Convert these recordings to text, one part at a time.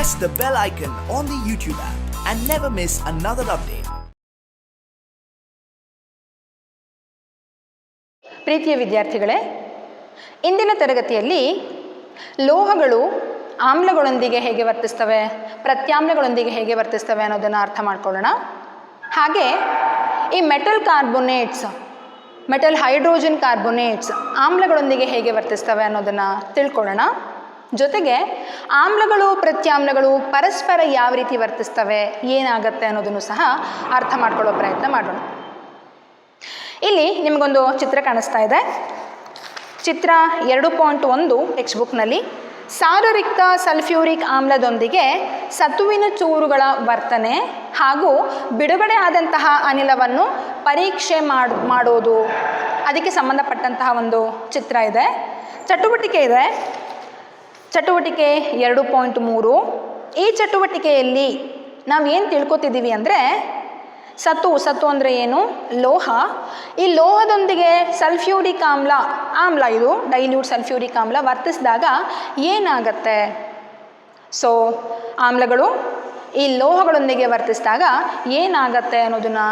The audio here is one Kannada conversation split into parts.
press the bell icon on the YouTube app and never miss another update. ಪ್ರೀತಿಯ ವಿದ್ಯಾರ್ಥಿಗಳೇ, ಇಂದಿನ ತರಗತಿಯಲ್ಲಿ ಲೋಹಗಳು ಆಮ್ಲಗಳೊಂದಿಗೆ ಹೇಗೆ ವರ್ತಿಸ್ತವೆ, ಪ್ರತ್ಯಾಮ್ಲಗಳೊಂದಿಗೆ ಹೇಗೆ ವರ್ತಿಸ್ತವೆ ಅನ್ನೋದನ್ನು ಅರ್ಥ ಮಾಡ್ಕೊಳ್ಳೋಣ. ಹಾಗೆ ಈ metal carbonates, metal hydrogen carbonates ಆಮ್ಲಗಳೊಂದಿಗೆ ಹೇಗೆ ವರ್ತಿಸ್ತವೆ ಅನ್ನೋದನ್ನು ತಿಳ್ಕೊಳ್ಳೋಣ. ಜೊತೆಗೆ ಆಮ್ಲಗಳು ಪ್ರತ್ಯಾಮ್ಲಗಳು ಪರಸ್ಪರ ಯಾವ ರೀತಿ ವರ್ತಿಸ್ತವೆ, ಏನಾಗುತ್ತೆ ಅನ್ನೋದನ್ನು ಸಹ ಅರ್ಥ ಮಾಡ್ಕೊಳ್ಳೋ ಪ್ರಯತ್ನ ಮಾಡೋಣ. ಇಲ್ಲಿ ನಿಮಗೊಂದು ಚಿತ್ರ ಕಾಣಿಸ್ತಾ ಇದೆ. ಚಿತ್ರ 2.1 ಟೆಕ್ಸ್ಟ್ ಬುಕ್ನಲ್ಲಿ ಸಾರರಿಕ್ತ ಸಲ್ಫ್ಯೂರಿಕ್ ಆಮ್ಲದೊಂದಿಗೆ ಸತುವಿನ ಚೂರುಗಳ ವರ್ತನೆ ಹಾಗೂ ಬಿಡುಗಡೆ ಆದಂತಹ ಅನಿಲವನ್ನು ಪರೀಕ್ಷೆ ಮಾಡೋದು, ಅದಕ್ಕೆ ಸಂಬಂಧಪಟ್ಟಂತಹ ಒಂದು ಚಿತ್ರ ಇದೆ. ಚಟುವಟಿಕೆ ಇದೆ. ಚಟುವಟಿಕೆ 2.3. ಈ ಚಟುವಟಿಕೆಯಲ್ಲಿ ನಾವು ಏನು ತಿಳ್ಕೊತಿದ್ದೀವಿ ಅಂದರೆ, ಸತು ಅಂದರೆ ಏನು? ಲೋಹ. ಈ ಲೋಹದೊಂದಿಗೆ ಸಲ್ಫ್ಯೂರಿಕ್ ಆಮ್ಲ ಇದು ಡೈಲ್ಯೂಟ್ ಸಲ್ಫ್ಯೂರಿಕ್ ಆಮ್ಲ ವರ್ತಿಸಿದಾಗ ಏನಾಗತ್ತೆ? ಸೊ ಆಮ್ಲಗಳು ಈ ಲೋಹಗಳೊಂದಿಗೆ ವರ್ತಿಸಿದಾಗ ಏನಾಗತ್ತೆ ಅನ್ನೋದನ್ನು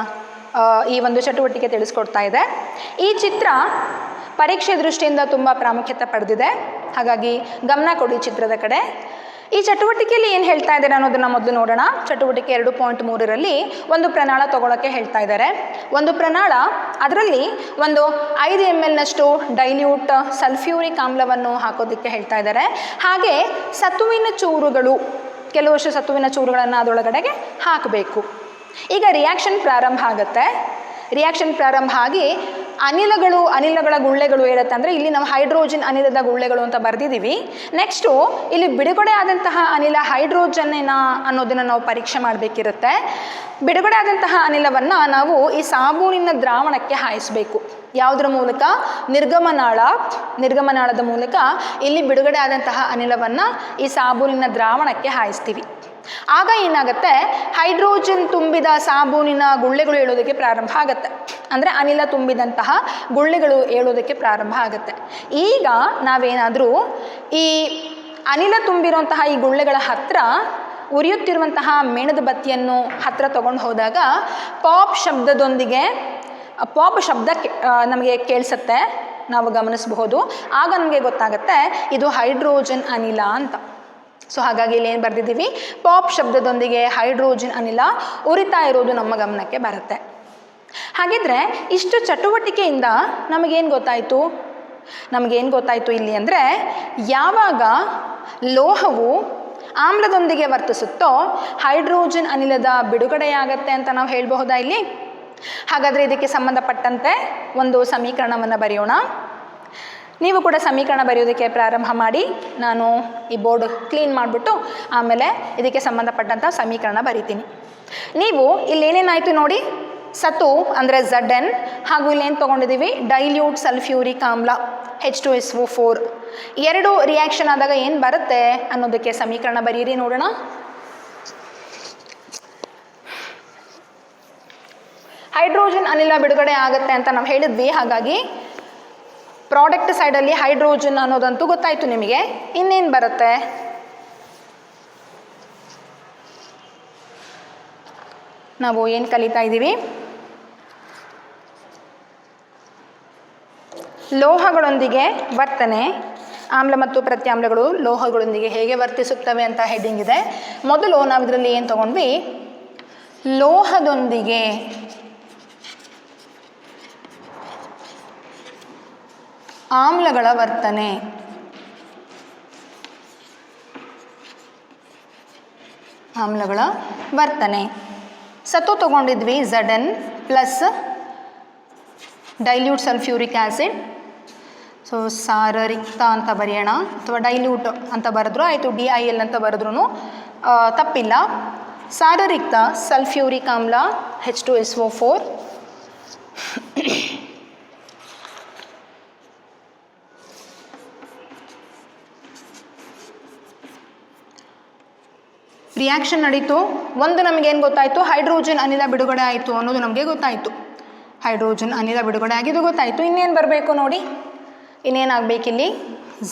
ಈ ಒಂದು ಚಟುವಟಿಕೆ ತಿಳಿಸ್ಕೊಡ್ತಾ ಇದೆ. ಈ ಚಿತ್ರ ಪರೀಕ್ಷೆ ದೃಷ್ಟಿಯಿಂದ ತುಂಬ ಪ್ರಾಮುಖ್ಯತೆ ಪಡೆದಿದೆ, ಹಾಗಾಗಿ ಗಮನ ಕೊಡಿ ಚಿತ್ರದ ಕಡೆ. ಈ ಚಟುವಟಿಕೆಯಲ್ಲಿ ಏನು ಹೇಳ್ತಾ ಇದ್ದಾರೆ ಅನ್ನೋದನ್ನು ಮೊದಲು ನೋಡೋಣ. ಚಟುವಟಿಕೆ 2.3ರಲ್ಲಿ ಒಂದು ಪ್ರಣಾಳ ತಗೊಳ್ಳೋಕ್ಕೆ ಹೇಳ್ತಾ ಇದ್ದಾರೆ. ಒಂದು ಪ್ರಣಾಳ, ಅದರಲ್ಲಿ ಒಂದು 5 ml ಡೈಲ್ಯೂಟ್ ಸಲ್ಫ್ಯೂರಿಕ್ ಆಮ್ಲವನ್ನು ಹಾಕೋದಕ್ಕೆ ಹೇಳ್ತಾ ಇದ್ದಾರೆ. ಹಾಗೆ ಸತುವಿನ ಚೂರುಗಳು, ಕೆಲವಷ್ಟು ಸತುವಿನ ಚೂರುಗಳನ್ನು ಅದರೊಳಗಡೆಗೆ ಹಾಕಬೇಕು. ಈಗ ರಿಯಾಕ್ಷನ್ ಪ್ರಾರಂಭ ಆಗುತ್ತೆ. ರಿಯಾಕ್ಷನ್ ಪ್ರಾರಂಭ ಆಗಿ ಅನಿಲಗಳ ಗುಳ್ಳೆಗಳು ಇರುತ್ತೆ. ಅಂದರೆ ಇಲ್ಲಿ ನಾವು ಹೈಡ್ರೋಜನ್ ಅನಿಲದ ಗುಳ್ಳೆಗಳು ಅಂತ ಬರೆದಿದ್ದೀವಿ. ನೆಕ್ಸ್ಟು ಇಲ್ಲಿ ಬಿಡುಗಡೆ ಆದಂತಹ ಅನಿಲ ಹೈಡ್ರೋಜನ್ನೇನಾ ಅನ್ನೋದನ್ನು ನಾವು ಪರೀಕ್ಷೆ ಮಾಡಬೇಕಿರುತ್ತೆ. ಬಿಡುಗಡೆ ಆದಂತಹ ಅನಿಲವನ್ನು ನಾವು ಈ ಸಾಬೂನಿನ ದ್ರಾವಣಕ್ಕೆ ಹಾಯಿಸಬೇಕು. ಯಾವುದರ ಮೂಲಕ? ನಿರ್ಗಮನಾಳದ ಮೂಲಕ ಇಲ್ಲಿ ಬಿಡುಗಡೆ ಆದಂತಹ ಅನಿಲವನ್ನು ಈ ಸಾಬೂನಿನ ದ್ರಾವಣಕ್ಕೆ ಹಾಯಿಸ್ತೀವಿ. ಆಗ ಏನಾಗುತ್ತೆ? ಹೈಡ್ರೋಜನ್ ತುಂಬಿದ ಸಾಬೂನಿನ ಗುಳ್ಳೆಗಳು ಏಳೋದಕ್ಕೆ ಪ್ರಾರಂಭ ಆಗುತ್ತೆ. ಅಂದರೆ ಅನಿಲ ತುಂಬಿದಂತಹ ಗುಳ್ಳೆಗಳು ಏಳೋದಕ್ಕೆ ಪ್ರಾರಂಭ ಆಗುತ್ತೆ. ಈಗ ನಾವೇನಾದರೂ ಈ ಅನಿಲ ತುಂಬಿರುವಂತಹ ಈ ಗುಳ್ಳೆಗಳ ಹತ್ತಿರ ಉರಿಯುತ್ತಿರುವಂತಹ ಮೇಣದ ಬತ್ತಿಯನ್ನು ಹತ್ತಿರ ತಗೊಂಡು ಹೋದಾಗ ಪಾಪ್ ಶಬ್ದ ನಮಗೆ ಕೇಳಿಸುತ್ತೆ, ನಾವು ಗಮನಿಸಬಹುದು. ಆಗ ನಮಗೆ ಗೊತ್ತಾಗುತ್ತೆ ಇದು ಹೈಡ್ರೋಜನ್ ಅನಿಲ ಅಂತ. ಸೊ ಹಾಗಾಗಿ ಇಲ್ಲಿ ಏನು ಬರೆದಿದ್ದೀವಿ? ಪಾಪ್ ಶಬ್ದದೊಂದಿಗೆ ಹೈಡ್ರೋಜನ್ ಅನಿಲ ಉರಿತಾ ಇರೋದು ನಮ್ಮ ಗಮನಕ್ಕೆ ಬರುತ್ತೆ. ಹಾಗಿದ್ರೆ ಇಷ್ಟು ಚಟುವಟಿಕೆಯಿಂದ ನಮಗೇನು ಗೊತ್ತಾಯಿತು ಇಲ್ಲಿ ಅಂದರೆ, ಯಾವಾಗ ಲೋಹವು ಆಮ್ಲದೊಂದಿಗೆ ವರ್ತಿಸುತ್ತೋ ಹೈಡ್ರೋಜನ್ ಅನಿಲದ ಬಿಡುಗಡೆಯಾಗತ್ತೆ ಅಂತ ನಾವು ಹೇಳಬಹುದಾ ಇಲ್ಲಿ? ಹಾಗಾದರೆ ಇದಕ್ಕೆ ಸಂಬಂಧಪಟ್ಟಂತೆ ಒಂದು ಸಮೀಕರಣವನ್ನು ಬರೆಯೋಣ. ನೀವು ಕೂಡ ಸಮೀಕರಣ ಬರೆಯೋದಕ್ಕೆ ಪ್ರಾರಂಭ ಮಾಡಿ. ನಾನು ಈ ಬೋರ್ಡ್ ಕ್ಲೀನ್ ಮಾಡಿಬಿಟ್ಟು ಆಮೇಲೆ ಇದಕ್ಕೆ ಸಂಬಂಧಪಟ್ಟಂಥ ಸಮೀಕರಣ ಬರಿತೀನಿ. ನೀವು ಇಲ್ಲೇನೇನಾಯಿತು ನೋಡಿ, ಸತು ಅಂದರೆ Zn, ಹಾಗೂ ಇಲ್ಲೇನು ತೊಗೊಂಡಿದ್ದೀವಿ? ಡೈಲ್ಯೂಟ್ ಸಲ್ಫ್ಯೂರಿಕ್ ಆಮ್ಲ H2SO4. ಎರಡು ರಿಯಾಕ್ಷನ್ ಆದಾಗ ಏನು ಬರುತ್ತೆ ಅನ್ನೋದಕ್ಕೆ ಸಮೀಕರಣ ಬರೀರಿ ನೋಡೋಣ. ಹೈಡ್ರೋಜನ್ ಅನಿಲ ಬಿಡುಗಡೆ ಆಗುತ್ತೆ ಅಂತ ನಾವು ಹೇಳಿದ್ವಿ. ಹಾಗಾಗಿ ಪ್ರಾಡಕ್ಟ್ ಸೈಡಲ್ಲಿ ಹೈಡ್ರೋಜನ್ ಅನ್ನೋದಂತೂ ಗೊತ್ತಾಯಿತು ನಿಮಗೆ. ಇನ್ನೇನು ಬರುತ್ತೆ? ನಾವು ಏನು ಕಲಿತಾ ಇದ್ದೀವಿ? ಲೋಹಗಳೊಂದಿಗೆ ವರ್ತನೆ, ಆಮ್ಲ ಮತ್ತು ಪ್ರತ್ಯಾಮ್ಲಗಳು ಲೋಹಗಳೊಂದಿಗೆ ಹೇಗೆ ವರ್ತಿಸುತ್ತವೆ ಅಂತ ಹೆಡ್ಡಿಂಗ್ ಇದೆ. ಮೊದಲು ನಾವು ಇದರಲ್ಲಿ ಏನು ತಗೊಂಡ್ವಿ? ಲೋಹದೊಂದಿಗೆ ಆಮ್ಲಗಳ ವರ್ತನೆ. ಸತು ತಗೊಂಡಿದ್ವಿ Zn plus dilute sulphuric acid. So ಸಾರರಿಕ್ತ ಅಂತ ಬರೆಯೋಣ, ಅಥವಾ ಡೈಲ್ಯೂಟ್ ಅಂತ ಬರೆದ್ರು ಆಯಿತು, DIL ಅಂತ ಬರೆದ್ರೂ ತಪ್ಪಿಲ್ಲ. ಸಾರರಿಕ್ತ ಸಲ್ಫ್ಯೂರಿಕ್ ಆಮ್ಲ H2SO4. ರಿಯಾಕ್ಷನ್ ನಡೀತು. ಒಂದು ನಮಗೇನು ಗೊತ್ತಾಯಿತು? ಹೈಡ್ರೋಜನ್ ಅನಿಲ ಬಿಡುಗಡೆ ಆಯಿತು ಅನ್ನೋದು ನಮಗೆ ಗೊತ್ತಾಯಿತು. ಹೈಡ್ರೋಜನ್ ಅನಿಲ ಬಿಡುಗಡೆ ಆಗಿದ್ದು ಗೊತ್ತಾಯಿತು. ಇನ್ನೇನು ಬರಬೇಕು ನೋಡಿ? ಇನ್ನೇನಾಗಬೇಕಿಲ್ಲಿ?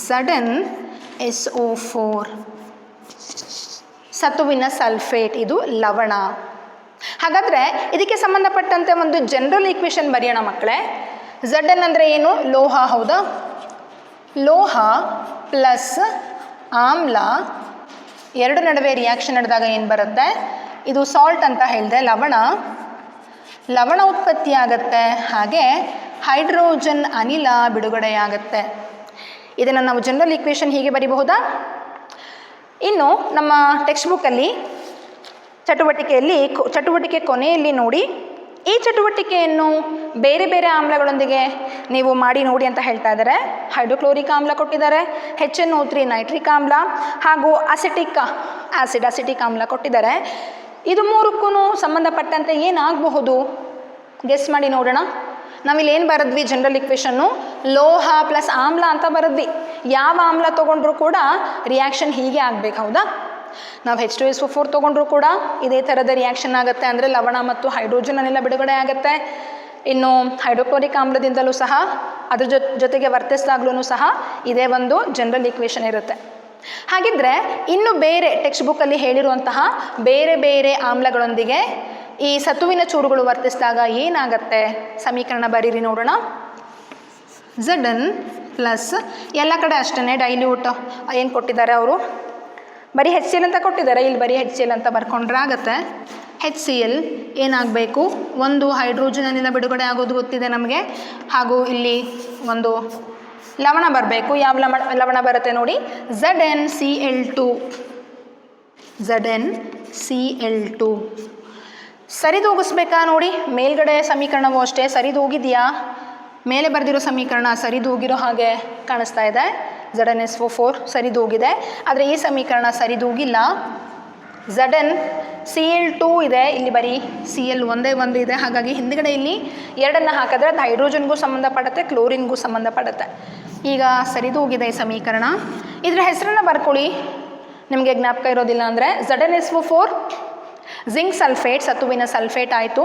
ZnSO4. ಸತುವಿನ ಸಲ್ಫೇಟ್, ಇದು ಲವಣ. ಹಾಗಾದರೆ ಇದಕ್ಕೆ ಸಂಬಂಧಪಟ್ಟಂತೆ ಒಂದು ಜನರಲ್ ಈಕ್ವೇಷನ್ ಬರೆಯೋಣ ಮಕ್ಕಳೇ. Zn ಅಂದರೆ ಏನು? ಲೋಹ, ಹೌದಾ? ಲೋಹ ಪ್ಲಸ್ ಆಮ್ಲ ಎರಡು ನಡುವೆ ರಿಯಾಕ್ಷನ್ ನಡೆದಾಗ ಏನು ಬರುತ್ತೆ? ಇದು ಸಾಲ್ಟ್ ಅಂತ ಹೇಳಿದೆ, ಲವಣ ಉತ್ಪತ್ತಿ ಆಗುತ್ತೆ, ಹಾಗೆ ಹೈಡ್ರೋಜನ್ ಅನಿಲ ಬಿಡುಗಡೆಯಾಗುತ್ತೆ. ಇದನ್ನು ನಾವು ಜನರಲ್ ಈಕ್ವೇಷನ್ ಹೀಗೆ ಬರೀಬಹುದಾ? ಇನ್ನು ನಮ್ಮ ಟೆಕ್ಸ್ಟ್ ಬುಕ್ಕಲ್ಲಿ ಚಟುವಟಿಕೆ ಕೊನೆಯಲ್ಲಿ ನೋಡಿ, ಈ ಚಟುವಟಿಕೆಯನ್ನು ಬೇರೆ ಬೇರೆ ಆಮ್ಲಗಳೊಂದಿಗೆ ನೀವು ಮಾಡಿ ನೋಡಿ ಅಂತ ಹೇಳ್ತಾ ಇದ್ದಾರೆ. ಹೈಡ್ರೋಕ್ಲೋರಿಕ್ ಆಮ್ಲ ಕೊಟ್ಟಿದ್ದಾರೆ, HNO3 ನೈಟ್ರಿಕ್ ಆಮ್ಲ, ಹಾಗೂ ಅಸಿಟಿಕ್ ಆಮ್ಲ ಕೊಟ್ಟಿದ್ದಾರೆ. ಇದು ಮೂರಕ್ಕೂ ಸಂಬಂಧಪಟ್ಟಂತೆ ಏನಾಗಬಹುದು ಗೆಸ್ ಮಾಡಿ ನೋಡೋಣ. ನಾವಿಲ್ಲಿ ಏನು ಬರೆದ್ವಿ? ಜನರಲ್ ಇಕ್ವೇಷನ್ನು ಲೋಹ ಪ್ಲಸ್ ಆಮ್ಲ ಅಂತ ಬರೆದ್ವಿ. ಯಾವ ಆಮ್ಲ ತೊಗೊಂಡ್ರೂ ಕೂಡ ರಿಯಾಕ್ಷನ್ ಹೀಗೆ ಆಗಬೇಕು, ಹೌದಾ? ನಾವು H2SO4 ತೊಗೊಂಡ್ರೂ ಕೂಡ ಇದೇ ಥರದ ರಿಯಾಕ್ಷನ್ ಆಗುತ್ತೆ, ಅಂದರೆ ಲವಣ ಮತ್ತು ಹೈಡ್ರೋಜನ್ ಅನಿಲ ಬಿಡುಗಡೆ ಆಗುತ್ತೆ. ಇನ್ನು ಹೈಡ್ರೋಕ್ಲೋರಿಕ್ ಆಮ್ಲದಿಂದಲೂ ಸಹ ಅದ್ರ ಜೊತೆಗೆ ವರ್ತಿಸಿದಾಗ್ಲೂ ಸಹ ಇದೇ ಒಂದು ಜನರಲ್ ಈಕ್ವೇಷನ್ ಇರುತ್ತೆ. ಹಾಗಿದ್ರೆ ಇನ್ನು ಬೇರೆ ಟೆಕ್ಸ್ಟ್ ಬುಕ್ಕಲ್ಲಿ ಹೇಳಿರುವಂತಹ ಬೇರೆ ಬೇರೆ ಆಮ್ಲಗಳೊಂದಿಗೆ ಈ ಸತುವಿನ ಚೂರುಗಳು ವರ್ತಿಸಿದಾಗ ಏನಾಗುತ್ತೆ? ಸಮೀಕರಣ ಬರೀರಿ ನೋಡೋಣ. Zn ಪ್ಲಸ್ ಎಲ್ಲ ಕಡೆ ಅಷ್ಟೇ ಡೈಲ್ಯೂಟ್ ಏನು ಕೊಟ್ಟಿದ್ದಾರೆ ಅವರು, ಬರೀ HCl ಅಂತ ಕೊಟ್ಟಿದ್ದಾರೆ, ಇಲ್ಲಿ ಬರೀ HCl ಅಂತ ಬರ್ಕೊಂಡ್ರೆ ಆಗುತ್ತೆ. HCl ಏನಾಗಬೇಕು? ಒಂದು ಹೈಡ್ರೋಜನ್ ಅನಿಲ ಬಿಡುಗಡೆ ಆಗೋದು ಗೊತ್ತಿದೆ ನಮಗೆ, ಹಾಗೂ ಇಲ್ಲಿ ಒಂದು ಲವಣ ಬರಬೇಕು. ಯಾವ ಲವಣ ಬರುತ್ತೆ ನೋಡಿ? ZnCl2. ಸರಿದೂಗಿಸ್ಬೇಕಾ ನೋಡಿ? ಮೇಲ್ಗಡೆ ಸಮೀಕರಣವೂ ಅಷ್ಟೇ ಸರಿದೂಗಿದೆಯಾ? ಮೇಲೆ ಬರೆದಿರೋ ಸಮೀಕರಣ ಸರಿದೂಗಿರೋ ಹಾಗೆ ಕಾಣಿಸ್ತಾ ಇದೆ. ZnSO4 ಸರಿದೂಗಿದೆ, ಆದರೆ ಈ ಸಮೀಕರಣ ಸರಿದೂಗಿಲ್ಲ. ZnCl2 ಇದೆ, ಇಲ್ಲಿ ಬರೀ Cl ಒಂದೇ ಒಂದು ಇದೆ. ಹಾಗಾಗಿ ಹಿಂದ್ಗಡೆ ಇಲ್ಲಿ ಎರಡನ್ನು ಹಾಕಿದ್ರೆ ಅದು ಹೈಡ್ರೋಜನ್ಗೂ ಸಂಬಂಧಪಡುತ್ತೆ, ಕ್ಲೋರಿನ್ಗೂ ಸಂಬಂಧಪಡುತ್ತೆ. ಈಗ ಸರಿದೂಗಿದೆ ಈ ಸಮೀಕರಣ. ಇದರ ಹೆಸರನ್ನು ಬರ್ಕೊಳ್ಳಿ, ನಿಮಗೆ ಜ್ಞಾಪಕ ಇರೋದಿಲ್ಲ ಅಂದರೆ. ZnSO4 ಜಿಂಕ್ ಸಲ್ಫೇಟ್, ಸತುವಿನ ಸಲ್ಫೇಟ್ ಆಯಿತು.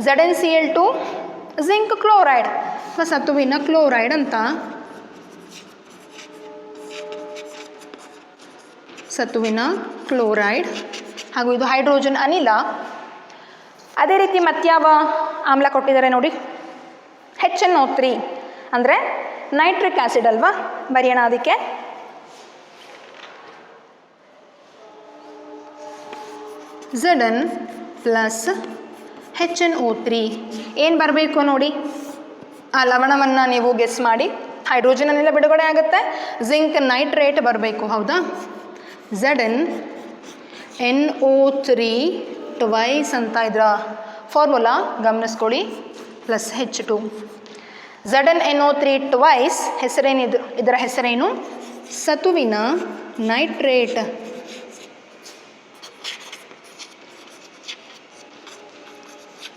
ZnCl2 ಜಿಂಕ್ ಕ್ಲೋರೈಡ್ ಅಥವಾ ಸತುವಿನ ಕ್ಲೋರೈಡ್ ಅಂತ. ಸತುವಿನ ಕ್ಲೋರೈಡ್, ಹಾಗೂ ಇದು ಹೈಡ್ರೋಜನ್ ಅನಿಲ. ಅದೇ ರೀತಿ ಮತ್ಯಾವ ಆಮ್ಲ ಕೊಟ್ಟಿದ್ದಾರೆ ನೋಡಿ? HNO3 ಅಂದರೆ ನೈಟ್ರಿಕ್ ಆ್ಯಸಿಡ್ ಅಲ್ವಾ? ಬರೆಯೋಣ ಅದಕ್ಕೆ. Zn ಪ್ಲಸ್ HNO3 ಏನು ಬರಬೇಕು ನೋಡಿ? ಆ ಲವಣವನ್ನು ನೀವು ಗೆಸ್ ಮಾಡಿ. ಹೈಡ್ರೋಜನ್ ಅನಿಲ ಬಿಡುಗಡೆ ಆಗುತ್ತೆ, ಜಿಂಕ್ ನೈಟ್ರೇಟ್ ಬರಬೇಕು, ಹೌದಾ? ZnNO3 ಟ್ವೈಸ್ ಅಂತ ಇದರ ಫಾರ್ಮುಲಾ ಗಮನಿಸ್ಕೊಳ್ಳಿ, ಪ್ಲಸ್ H2. ZnNO3 ಟ್ವೈಸ್ ಹೆಸರೇನಿದು? ಇದರ ಹೆಸರೇನು? ಸತುವಿನ ನೈಟ್ರೇಟ್.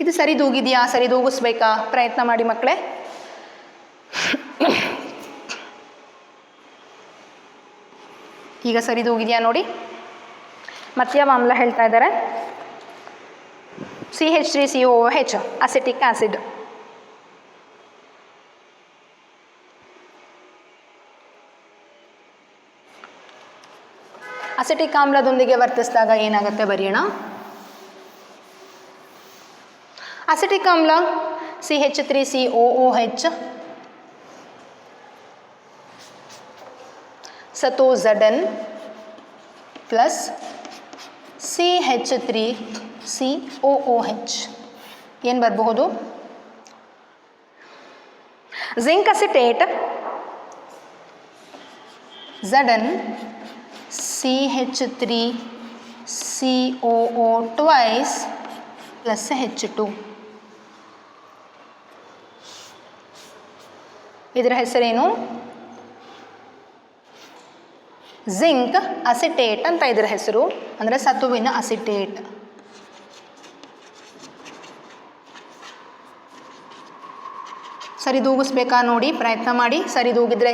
ಇದು ಸರಿದೂಗಿದೆಯಾ? ಸರಿದೂಗಿಸ್ಬೇಕಾ? ಪ್ರಯತ್ನ ಮಾಡಿ ಮಕ್ಕಳೇ. ಈಗ ಸರಿದೂಗಿದೆಯಾ ನೋಡಿ? ಮತ್ಯಾವ ಆಮ್ಲ ಹೇಳ್ತಾ ಇದ್ದಾರೆ? CH3COOH acetic acid. ಅಸಿಟಿಕ್ ಆಮ್ಲದೊಂದಿಗೆ ವರ್ತಿಸಿದಾಗ ಏನಾಗುತ್ತೆ ಬರೆಯೋಣ. ಅಸಿಟಿಕ್ ಆಮ್ಲ CH3COOH, ಸತು Zn ಪ್ಲಸ್ CH3COOH ಏನು ಬರಬಹುದು? Zinc acetate Zn CH3COO twice plus H2. ಇದರ ಹೆಸರೇನು? ಜಿಂಕ್ ಅಸಿಟೇಟ್ ಅಂತ ಇದರ ಹೆಸರು, ಅಂದರೆ ಸತುವಿನ ಅಸಿಟೇಟ್. ಸರಿದೂಗಿಸ್ಬೇಕಾ ನೋಡಿ? ಪ್ರಯತ್ನ ಮಾಡಿ. ಸರಿದೂಗಿದ್ರೆ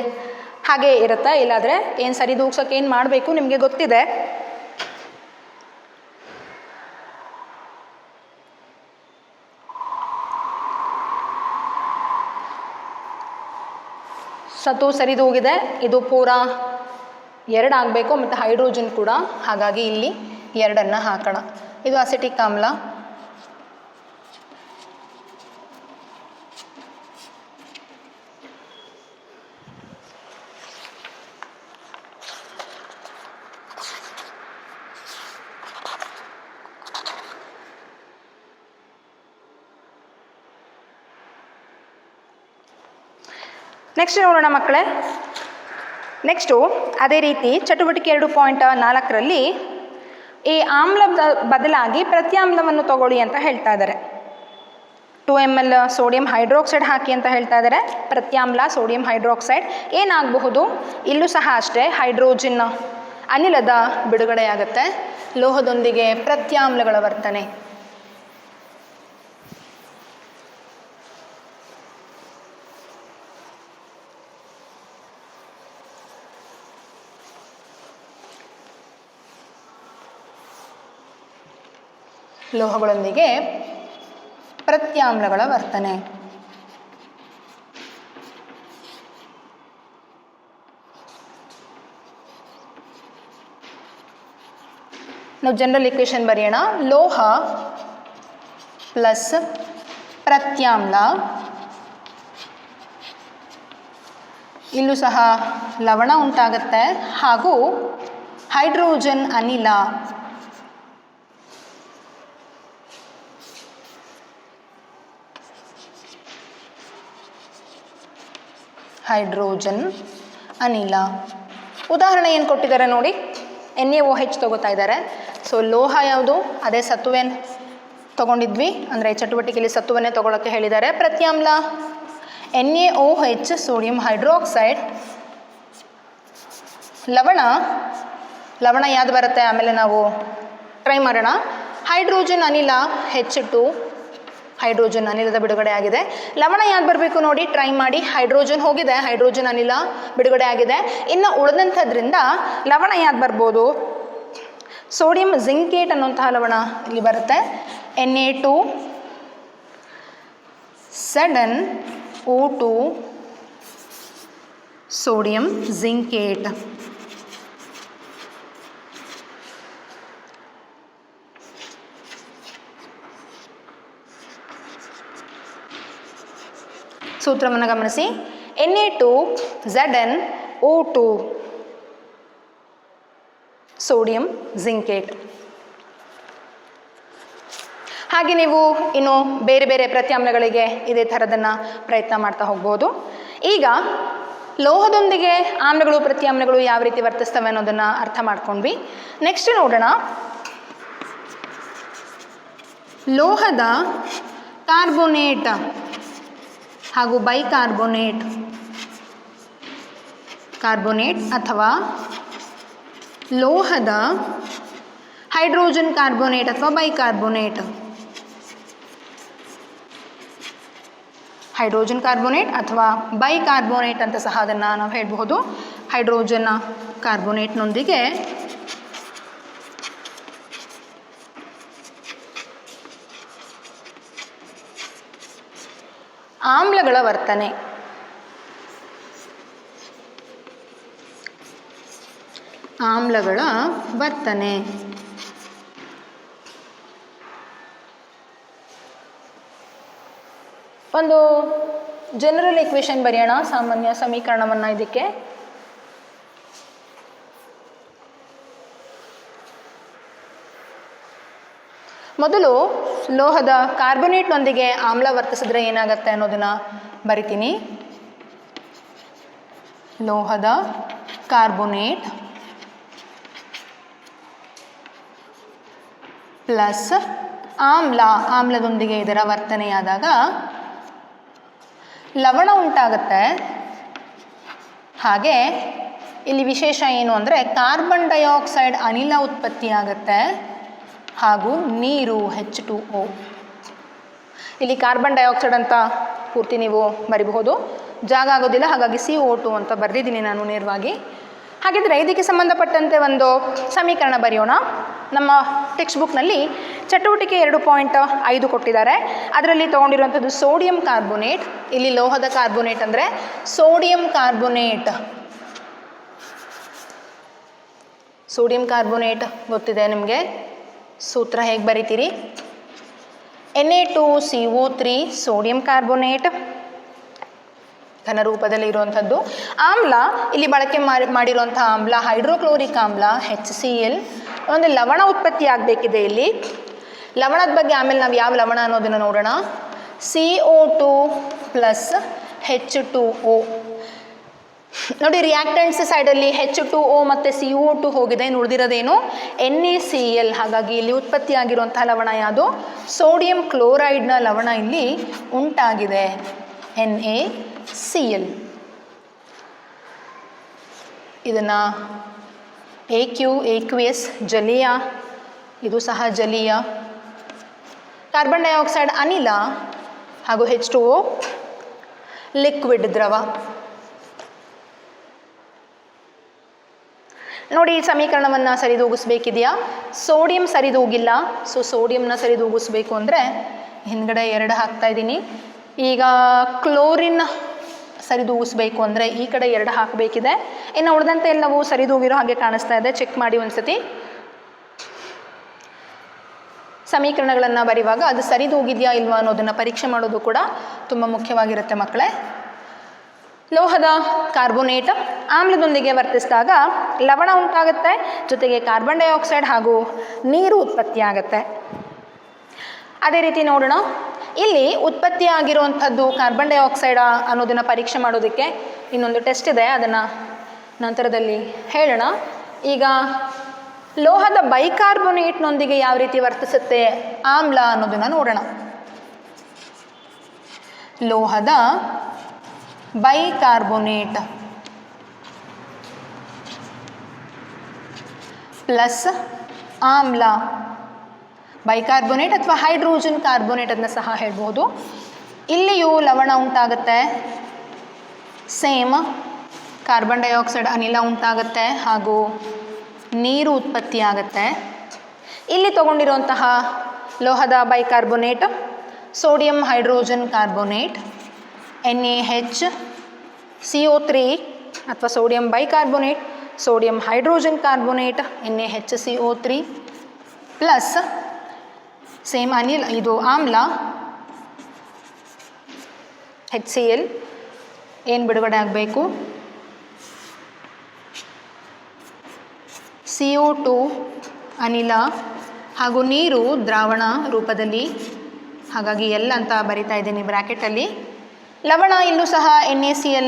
ಹಾಗೆ ಇರುತ್ತಾ? ಇಲ್ಲಾದರೆ ಏನು ಸರಿದೂಗ್ಸೋಕೆ ಏನು ಮಾಡಬೇಕು ನಿಮಗೆ ಗೊತ್ತಿದೆ. ಸತು ಸರಿದೂಗಿದೆ, ಇದು ಪೂರಾ 2 ಆಗಬೇಕು, ಮತ್ತು ಹೈಡ್ರೋಜನ್ ಕೂಡ. ಹಾಗಾಗಿ ಇಲ್ಲಿ 2 ಹಾಕೋಣ. ಇದು ಅಸಿಟಿಕ್ ಆಮ್ಲ. ನೆಕ್ಸ್ಟ್ ನೋಡೋಣ ಮಕ್ಕಳೇ. ನೆಕ್ಸ್ಟು ಅದೇ ರೀತಿ ಚಟುವಟಿಕೆ 2.4ರಲ್ಲಿ ಈ ಆಮ್ಲದ ಬದಲಾಗಿ ಪ್ರತ್ಯಾಮ್ಲವನ್ನು ತಗೊಳ್ಳಿ ಅಂತ ಹೇಳ್ತಾ ಇದ್ದಾರೆ. 2 ml ಸೋಡಿಯಂ ಹೈಡ್ರಾಕ್ಸೈಡ್ ಹಾಕಿ ಅಂತ ಹೇಳ್ತಾ ಇದ್ದಾರೆ. ಪ್ರತ್ಯಾಮ್ಲ ಸೋಡಿಯಂ ಹೈಡ್ರಾಕ್ಸೈಡ್ ಏನಾಗಬಹುದು? ಇಲ್ಲೂ ಸಹ ಅಷ್ಟೇ ಹೈಡ್ರೋಜನ್ ಅನಿಲದ ಬಿಡುಗಡೆಯಾಗುತ್ತೆ. ಲೋಹದೊಂದಿಗೆ ಪ್ರತ್ಯಾಮ್ಲಗಳ ವರ್ತನೆ. ಲೋಹಗಳೊಂದಿಗೆ ಪ್ರತ್ಯಾಮ್ಲಗಳ ವರ್ತನೆ. ನಾವು ಜನರಲ್ ಇಕ್ವೇಶನ್ ಬರೆಯೋಣ. ಲೋಹ ಪ್ಲಸ್ ಪ್ರತ್ಯಾಮ್ಲ, ಇಲ್ಲೂ ಸಹ ಲವಣ ಉಂಟಾಗುತ್ತೆ, ಹಾಗೂ ಹೈಡ್ರೋಜನ್ ಅನಿಲ. ಹೈಡ್ರೋಜನ್ ಅನಿಲ. ಉದಾಹರಣೆ ಏನು ಕೊಟ್ಟಿದ್ದಾರೆ ನೋಡಿ. NaOH ತಗೋತಾ ಇದ್ದಾರೆ. ಸೊ ಲೋಹ ಯಾವುದು? ಅದೇ ಸತ್ತುವೇನು ತೊಗೊಂಡಿದ್ವಿ, ಅಂದರೆ ಚಟುವಟಿಕೆಯಲ್ಲಿ ಸತ್ತುವನ್ನೇ ತೊಗೊಳಕ್ಕೆ ಹೇಳಿದ್ದಾರೆ. ಪ್ರತ್ಯಾಮ್ಲ NaOH ಸೋಡಿಯಂ ಹೈಡ್ರಾಕ್ಸೈಡ್. ಲವಣ ಯಾವ್ದು ಬರುತ್ತೆ ಆಮೇಲೆ ನಾವು ಟ್ರೈ ಮಾಡೋಣ. ಹೈಡ್ರೋಜನ್ ಅನಿಲ H2, ಹೈಡ್ರೋಜನ್ ಅನಿಲದ ಬಿಡುಗಡೆ ಆಗಿದೆ. ಲವಣ ಯಾವ್ದು ಬರಬೇಕು ನೋಡಿ, ಟ್ರೈ ಮಾಡಿ. ಹೈಡ್ರೋಜನ್ ಹೋಗಿದೆ, ಹೈಡ್ರೋಜನ್ ಅನಿಲ ಬಿಡುಗಡೆ ಆಗಿದೆ. ಇನ್ನು ಉಳಿದಂಥದ್ರಿಂದ ಲವಣ ಯಾವ್ದು ಬರ್ಬೋದು? ಸೋಡಿಯಂ ಜಿಂಕೇಟ್ ಅನ್ನುವಂತಹ ಲವಣ ಇಲ್ಲಿ ಬರುತ್ತೆ. Na2 O2 sodium zincate. ಸೂತ್ರವನ್ನು ಗಮನಿಸಿ. Na2ZnO2 sodium zincate. ಹಾಗೆ ನೀವು ಇನ್ನು ಬೇರೆ ಬೇರೆ ಪ್ರತ್ಯಾಮ್ಲಗಳಿಗೆ ಇದೇ ಥರದನ್ನು ಪ್ರಯತ್ನ ಮಾಡ್ತಾ ಹೋಗ್ಬೋದು. ಈಗ ಲೋಹದೊಂದಿಗೆ ಆಮ್ಲಗಳು ಪ್ರತ್ಯಾಮ್ಲಗಳು ಯಾವ ರೀತಿ ವರ್ತಿಸ್ತವೆ ಅನ್ನೋದನ್ನು ಅರ್ಥ ಮಾಡ್ಕೊಂಡ್ವಿ. ನೆಕ್ಸ್ಟ್ ನೋಡೋಣ. ಲೋಹದ ಕಾರ್ಬೋನೇಟ್ ಹಾಗೂ ಬೈಕಾರ್ಬೋನೇಟ್, ಕಾರ್ಬೋನೇಟ್ ಅಥವಾ ಲೋಹದ ಹೈಡ್ರೋಜನ್ ಕಾರ್ಬೋನೇಟ್ ಅಥವಾ ಬೈಕಾರ್ಬೋನೇಟ್. ಹೈಡ್ರೋಜನ್ ಕಾರ್ಬೋನೇಟ್ ಅಥವಾ ಬೈಕಾರ್ಬೋನೇಟ್ ಅಂತ ಸಹ ಅದನ್ನು ನಾವು ಹೇಳಬಹುದು. ಹೈಡ್ರೋಜನ್ ಕಾರ್ಬೋನೇಟ್ನೊಂದಿಗೆ ಆಮ್ಲಗಳ ವರ್ತನೆ. ಆಮ್ಲಗಳ ವರ್ತನೆ. ಒಂದು ಜನರಲ್ ಇಕ್ವೇಶನ್ ಬರೆಯೋಣ, ಸಾಮಾನ್ಯ ಸಮೀಕರಣವನ್ನು ಇದಕ್ಕೆ. ಮೊದಲು ಲೋಹದ ಕಾರ್ಬೋನೇಟ್ನೊಂದಿಗೆ ಆಮ್ಲ ವರ್ತಿಸಿದ್ರೆ ಏನಾಗುತ್ತೆ ಅನ್ನೋದನ್ನು ಬರಿತೀನಿ. ಲೋಹದ ಕಾರ್ಬೋನೇಟ್ ಪ್ಲಸ್ ಆಮ್ಲದೊಂದಿಗೆ ಇದರ ವರ್ತನೆಯಾದಾಗ ಲವಣ ಉಂಟಾಗುತ್ತೆ. ಹಾಗೆ ಇಲ್ಲಿ ವಿಶೇಷ ಏನು ಅಂದರೆ ಕಾರ್ಬನ್ ಡೈಆಕ್ಸೈಡ್ ಅನಿಲ ಉತ್ಪತ್ತಿಯಾಗುತ್ತೆ ಹಾಗೂ ನೀರು H2O. ಇಲ್ಲಿ ಕಾರ್ಬನ್ ಡೈಆಕ್ಸೈಡ್ ಅಂತ ಪೂರ್ತಿ ನೀವು ಬರಿಬಹುದು, ಜಾಗ ಆಗೋದಿಲ್ಲ, ಹಾಗಾಗಿ CO2 ಅಂತ ಬರೆದಿದ್ದೀನಿ ನಾನು ನೇರವಾಗಿ. ಹಾಗಿದ್ರೆ ಇದಕ್ಕೆ ಸಂಬಂಧಪಟ್ಟಂತೆ ಒಂದು ಸಮೀಕರಣ ಬರೆಯೋಣ. ನಮ್ಮ ಟೆಕ್ಸ್ಟ್ ಬುಕ್ನಲ್ಲಿ ಚಟುವಟಿಕೆ 2.5 ಕೊಟ್ಟಿದ್ದಾರೆ. ಅದರಲ್ಲಿ ತೊಗೊಂಡಿರುವಂಥದ್ದು ಸೋಡಿಯಂ ಕಾರ್ಬೋನೇಟ್. ಇಲ್ಲಿ ಲೋಹದ ಕಾರ್ಬೋನೇಟ್ ಅಂದರೆ ಸೋಡಿಯಂ ಕಾರ್ಬೋನೇಟ್. ಸೋಡಿಯಂ ಕಾರ್ಬೋನೇಟ್ ಗೊತ್ತಿದೆ ನಿಮಗೆ, ಸೂತ್ರ ಹೇಗೆ ಬರಿತೀರಿ? Na2CO3 ಸೋಡಿಯಂ ಕಾರ್ಬೋನೇಟ್ ಘನ ರೂಪದಲ್ಲಿ ಇರುವಂಥದ್ದು. ಆಮ್ಲ, ಇಲ್ಲಿ ಬಳಕೆ ಮಾಡಿರುವಂಥ ಆಮ್ಲ ಹೈಡ್ರೋಕ್ಲೋರಿಕ್ ಆಮ್ಲ HCl. ಒಂದು ಲವಣ ಉತ್ಪತ್ತಿ ಆಗಬೇಕಿದೆ ಇಲ್ಲಿ. ಲವಣದ ಬಗ್ಗೆ ಆಮೇಲೆ ನಾವು ಯಾವ ಲವಣ ಅನ್ನೋದನ್ನು ನೋಡೋಣ. CO2 plus H2O. ನೋಡಿ, ರಿಯಾಕ್ಟೆಂಟ್ಸ್ ಸೈಡಲ್ಲಿ H2O ಮತ್ತು CO2 ಹೋಗಿದೆ, ಉಳಿದಿರೋದೇನು NaCl. ಹಾಗಾಗಿ ಇಲ್ಲಿ ಉತ್ಪತ್ತಿಯಾಗಿರುವಂತಹ ಲವಣ ಯಾವುದು? ಸೋಡಿಯಂ ಕ್ಲೋರೈಡ್ನ ಲವಣ ಇಲ್ಲಿ ಉಂಟಾಗಿದೆ, NaCl. ಇದನ್ನು aqueous ಜಲೀಯ, ಇದು ಸಹ ಜಲೀಯ. ಕಾರ್ಬನ್ ಡೈಆಕ್ಸೈಡ್ ಅನಿಲ ಹಾಗೂ H2O ಲಿಕ್ವಿಡ್ ದ್ರವ. ನೋಡಿ, ಈ ಸಮೀಕರಣವನ್ನು ಸರಿದೂಗಿಸ್ಬೇಕಿದೆಯಾ? ಸೋಡಿಯಂ ಸರಿದೂಗಿಲ್ಲ, ಸೊ ಸೋಡಿಯಂನ ಸರಿದೂಗಿಸ್ಬೇಕು ಅಂದರೆ ಹಿಂದ್ಗಡೆ 2 ಹಾಕ್ತಾ ಇದ್ದೀನಿ. ಈಗ ಕ್ಲೋರಿನ್ ಸರಿದೂಗಿಸ್ಬೇಕು ಅಂದರೆ ಈ ಕಡೆ 2 ಹಾಕಬೇಕಿದೆ. ಇನ್ನು ಉಳಿದಂತೆ ಎಲ್ಲವೂ ಸರಿದೂಗಿರೋ ಹಾಗೆ ಕಾಣಿಸ್ತಾ ಇದೆ. ಚೆಕ್ ಮಾಡಿ ಒಂದ್ಸತಿ. ಸಮೀಕರಣಗಳನ್ನು ಬರೆಯುವಾಗ ಅದು ಸರಿದೂಗಿದೆಯಾ ಇಲ್ವಾ ಅನ್ನೋದನ್ನು ಪರೀಕ್ಷೆ ಮಾಡೋದು ಕೂಡ ತುಂಬ ಮುಖ್ಯವಾಗಿರುತ್ತೆ ಮಕ್ಕಳೇ. ಲೋಹದ ಕಾರ್ಬೋನೇಟ್ ಆಮ್ಲದೊಂದಿಗೆ ವರ್ತಿಸಿದಾಗ ಲವಣ ಉಂಟಾಗುತ್ತೆ, ಜೊತೆಗೆ ಕಾರ್ಬನ್ ಡೈಆಕ್ಸೈಡ್ ಹಾಗೂ ನೀರು ಉತ್ಪತ್ತಿಯಾಗುತ್ತೆ. ಅದೇ ರೀತಿ ನೋಡೋಣ, ಇಲ್ಲಿ ಉತ್ಪತ್ತಿಯಾಗಿರುವಂಥದ್ದು ಕಾರ್ಬನ್ ಡೈಆಕ್ಸೈಡ್ ಅನ್ನೋದನ್ನು ಪರೀಕ್ಷೆ ಮಾಡೋದಕ್ಕೆ ಇನ್ನೊಂದು ಟೆಸ್ಟ್ ಇದೆ, ಅದನ್ನು ನಂತರದಲ್ಲಿ ಹೇಳೋಣ. ಈಗ ಲೋಹದ ಬೈಕಾರ್ಬೋನೇಟ್ನೊಂದಿಗೆ ಯಾವ ರೀತಿ ವರ್ತಿಸುತ್ತೆ ಆಮ್ಲ ಅನ್ನೋದನ್ನು ನೋಡೋಣ. ಲೋಹದ ಬೈಕಾರ್ಬೋನೇಟ್ ಪ್ಲಸ್ ಆಮ್ಲ, ಬೈಕಾರ್ಬೋನೇಟ್ ಅಥವಾ ಹೈಡ್ರೋಜನ್ ಕಾರ್ಬೋನೇಟ್ ಅದನ್ನ ಸಹ ಹೇಳ್ಬೋದು. ಇಲ್ಲಿಯೂ ಲವಣ ಉಂಟಾಗುತ್ತೆ, ಸೇಮ್ ಕಾರ್ಬನ್ ಡೈಆಕ್ಸೈಡ್ ಅನಿಲ ಉಂಟಾಗುತ್ತೆ ಹಾಗೂ ನೀರು ಉತ್ಪತ್ತಿಯಾಗುತ್ತೆ. ಇಲ್ಲಿ ತಗೊಂಡಿರುವಂತಹ ಲೋಹದ bicarbonate sodium hydrogen carbonate, NaHCO3 ಅಥವಾ sodium bicarbonate, sodium hydrogen carbonate NaHCO3 plus same ಅನಿಲ, ಇದು ಆಮ್ಲ HCl. ಏನು ಬಿಡುಗಡೆ ಆಗಬೇಕು? CO2 ಅನಿಲ ಹಾಗೂ ನೀರು ದ್ರಾವಣ ರೂಪದಲ್ಲಿ, ಹಾಗಾಗಿ L ಅಂತ ಬರಿತಾ ಇದ್ದೀನಿ ಬ್ರ್ಯಾಕೆಟಲ್ಲಿ. ಲವಣ ಇಲ್ಲೂ ಸಹ NaCl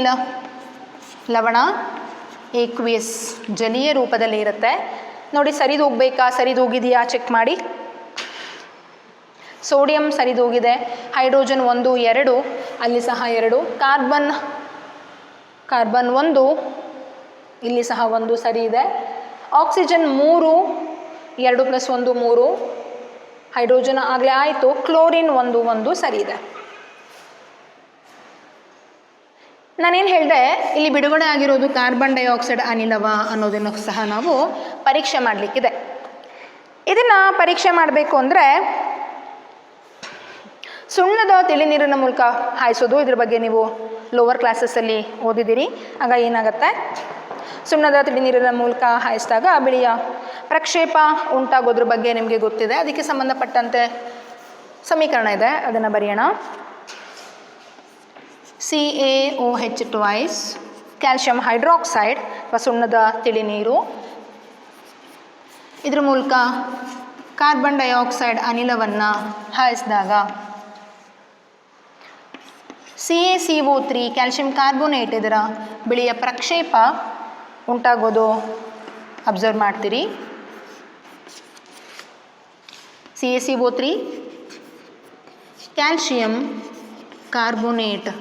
ಲವಣ aqueous ಜಲೀಯ ರೂಪದಲ್ಲಿ ಇರುತ್ತೆ. ನೋಡಿ, ಸರಿದೂಗಬೇಕಾ, ಸರಿದೂಗಿದೆಯಾ ಚೆಕ್ ಮಾಡಿ. ಸೋಡಿಯಂ ಸರಿದೂಗಿದೆ, ಹೈಡ್ರೋಜನ್ 1 2, ಅಲ್ಲಿ ಸಹ 2, ಕಾರ್ಬನ್ 1, ಇಲ್ಲಿ ಸಹ 1 ಸರಿ ಇದೆ. ಆಕ್ಸಿಜನ್ 3, 2 + 1 3, ಹೈಡ್ರೋಜನ್ ಆಗಲೇ ಆಯಿತು. ಕ್ಲೋರಿನ್ 1 ಸರಿ ಇದೆ. ನಾನೇನು ಹೇಳಿದೆ, ಇಲ್ಲಿ ಬಿಡುಗಡೆ ಆಗಿರೋದು ಕಾರ್ಬನ್ ಡೈಆಕ್ಸೈಡ್ ಅನಿಲವ ಅನ್ನೋದನ್ನು ಸಹ ನಾವು ಪರೀಕ್ಷೆ ಮಾಡಲಿಕ್ಕಿದೆ. ಇದನ್ನು ಪರೀಕ್ಷೆ ಮಾಡಬೇಕು ಅಂದರೆ ಸುಣ್ಣದ ತಿಳಿ ನೀರಿನ ಮೂಲಕ ಹಾಯಿಸೋದು. ಇದ್ರ ಬಗ್ಗೆ ನೀವು ಲೋವರ್ ಕ್ಲಾಸಸ್ಸಲ್ಲಿ ಓದಿದ್ದೀರಿ. ಆಗ ಏನಾಗುತ್ತೆ, ಸುಣ್ಣದ ತಿಳಿ ನೀರಿನ ಮೂಲಕ ಹಾಯಿಸಿದಾಗ ಬಿಳಿಯ ಪ್ರಕ್ಷೇಪ ಉಂಟಾಗೋದ್ರ ಬಗ್ಗೆ ನಿಮಗೆ ಗೊತ್ತಿದೆ. ಅದಕ್ಕೆ ಸಂಬಂಧಪಟ್ಟಂತೆ ಸಮೀಕರಣ ಇದೆ, ಅದನ್ನು ಬರೆಯೋಣ. CaOH ಟ್ವೈಸ್ ಕ್ಯಾಲ್ಶಿಯಂ ಹೈಡ್ರಾಕ್ಸೈಡ್ ಅಥವಾ ಸುಣ್ಣದ ತಿಳಿ ನೀರು, ಇದ್ರ ಮೂಲಕ ಕಾರ್ಬನ್ ಡೈಆಕ್ಸೈಡ್ ಅನಿಲವನ್ನು ಹಾಯಿಸಿದಾಗ CaCO3 ಕ್ಯಾಲ್ಶಿಯಂ ಕಾರ್ಬೋನೇಟ್ ಇದರ ಬಿಳಿಯ ಪ್ರಕ್ಷೇಪ ಉಂಟಾಗೋದು ಅಬ್ಸರ್ವ್ ಮಾಡ್ತೀರಿ. CaCO3 ಕ್ಯಾಲ್ಶಿಯಂ ಕಾರ್ಬೋನೇಟ್,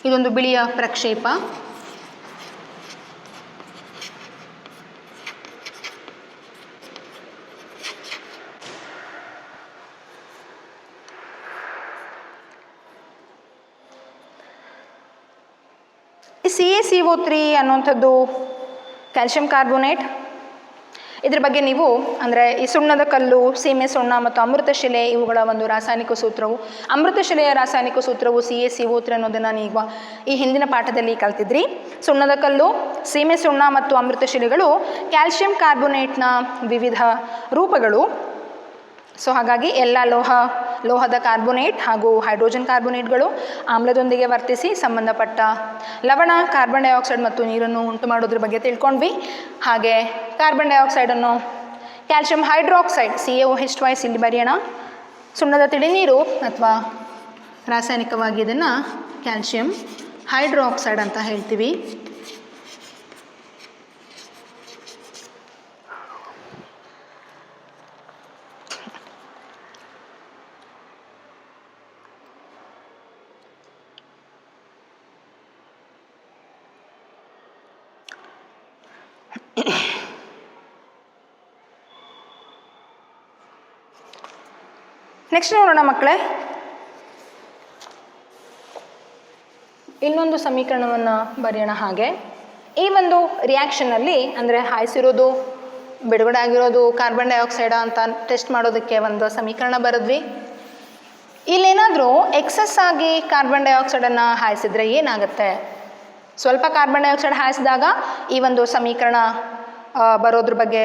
ಇದೊಂದು ಬಿಳಿಯ ಪ್ರಕ್ಷೇಪ. ಈ CaCO3 ಅನ್ನುವಂಥದ್ದು ಕ್ಯಾಲ್ಶಿಯಂ ಕಾರ್ಬೋನೇಟ್, ಇದ್ರ ಬಗ್ಗೆ ನೀವು ಅಂದರೆ ಈ ಸುಣ್ಣದ ಕಲ್ಲು, ಸೀಮೆ ಸುಣ್ಣ ಮತ್ತು ಅಮೃತಶಿಲೆ ಇವುಗಳ ಒಂದು ರಾಸಾಯನಿಕ ಸೂತ್ರವು, ಅಮೃತಶಿಲೆಯ ರಾಸಾಯನಿಕ ಸೂತ್ರವು CaCO3 ಅನ್ನೋದನ್ನು ನೀವು ಈ ಹಿಂದಿನ ಪಾಠದಲ್ಲಿ ಕಲ್ತಿದ್ರಿ. ಸುಣ್ಣದ ಕಲ್ಲು, ಸೀಮೆ ಸುಣ್ಣ ಮತ್ತು ಅಮೃತಶಿಲೆಗಳು ಕ್ಯಾಲ್ಶಿಯಂ ಕಾರ್ಬೋನೇಟ್ನ ವಿವಿಧ ರೂಪಗಳು. ಸೊ ಹಾಗಾಗಿ ಎಲ್ಲ ಲೋಹದ ಕಾರ್ಬೋನೇಟ್ ಹಾಗೂ ಹೈಡ್ರೋಜನ್ ಕಾರ್ಬೋನೇಟ್ಗಳು ಆಮ್ಲದೊಂದಿಗೆ ವರ್ತಿಸಿ ಸಂಬಂಧಪಟ್ಟ ಲವಣ, ಕಾರ್ಬನ್ ಡೈಆಕ್ಸೈಡ್ ಮತ್ತು ನೀರನ್ನು ಉಂಟು ಮಾಡೋದ್ರ ಬಗ್ಗೆ ತಿಳ್ಕೊಂಡ್ವಿ. ಹಾಗೆ ಕಾರ್ಬನ್ ಡೈಆಕ್ಸೈಡನ್ನು ಕ್ಯಾಲ್ಶಿಯಂ ಹೈಡ್ರಾಕ್ಸೈಡ್ CaOH2 ಇಲ್ಲಿ ಬರೆಯೋಣ. ಸುಣ್ಣದ ತಿಳಿನೀರು ಅಥವಾ ರಾಸಾಯನಿಕವಾಗಿ ಇದನ್ನು ಕ್ಯಾಲ್ಶಿಯಂ ಹೈಡ್ರಾಕ್ಸೈಡ್ ಅಂತ ಹೇಳ್ತೀವಿ. ನೆಕ್ಸ್ಟ್ ನೋಡೋಣ ಮಕ್ಕಳೇ, ಇನ್ನೊಂದು ಸಮೀಕರಣವನ್ನು ಬರೆಯೋಣ. ಹಾಗೆ ಈ ಒಂದು ರಿಯಾಕ್ಷನ್ನಲ್ಲಿ ಅಂದರೆ ಹಾಯಿಸಿರೋದು, ಬಿಡುಗಡೆ ಆಗಿರೋದು ಕಾರ್ಬನ್ ಡೈಆಕ್ಸೈಡ ಅಂತ ಟೆಸ್ಟ್ ಮಾಡೋದಕ್ಕೆ ಒಂದು ಸಮೀಕರಣ ಬರೆದ್ವಿ. ಇಲ್ಲೇನಾದರೂ ಎಕ್ಸಸ್ ಆಗಿ ಕಾರ್ಬನ್ ಡೈಆಕ್ಸೈಡನ್ನು ಹಾಯಿಸಿದ್ರೆ ಏನಾಗುತ್ತೆ? ಸ್ವಲ್ಪ ಕಾರ್ಬನ್ ಡೈಆಕ್ಸೈಡ್ ಹಾಯಿಸಿದಾಗ ಈ ಒಂದು ಸಮೀಕರಣ ಬರೋದ್ರ ಬಗ್ಗೆ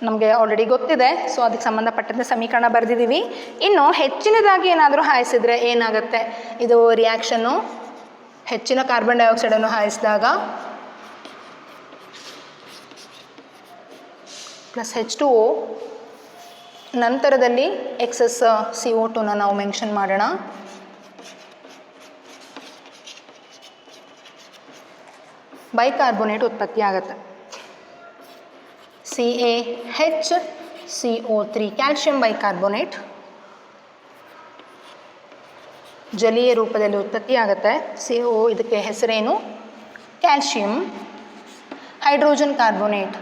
ನಮಗೆ ಆಲ್ರೆಡಿ ಗೊತ್ತಿದೆ. ಸೊ ಅದಕ್ಕೆ ಸಂಬಂಧಪಟ್ಟಂತೆ ಸಮೀಕರಣ ಬರೆದಿದ್ದೀವಿ. ಇನ್ನು ಹೆಚ್ಚಿನದಾಗಿ ಏನಾದರೂ ಹಾಯಿಸಿದರೆ ಏನಾಗುತ್ತೆ? ಇದು ರಿಯಾಕ್ಷನ್ನು ಹೆಚ್ಚಿನ ಕಾರ್ಬನ್ ಡೈಆಕ್ಸೈಡನ್ನು ಹಾಯಿಸಿದಾಗ ಪ್ಲಸ್ H2O, ನಂತರದಲ್ಲಿ ಎಕ್ಸಸ್ CO2ನ ನಾವು ಮೆನ್ಷನ್ ಮಾಡೋಣ. ಬೈಕಾರ್ಬೋನೇಟ್ ಉತ್ಪತ್ತಿ ಆಗುತ್ತೆ. CaHCO3 ಕ್ಯಾಲ್ಶಿಯಂ ಬೈಕಾರ್ಬೋನೇಟ್ ಜಲೀಯ ರೂಪದಲ್ಲಿ ಉತ್ಪತ್ತಿ ಆಗುತ್ತೆ. CO ಇದಕ್ಕೆ ಹೆಸರೇನು? Calcium hydrogen carbonate.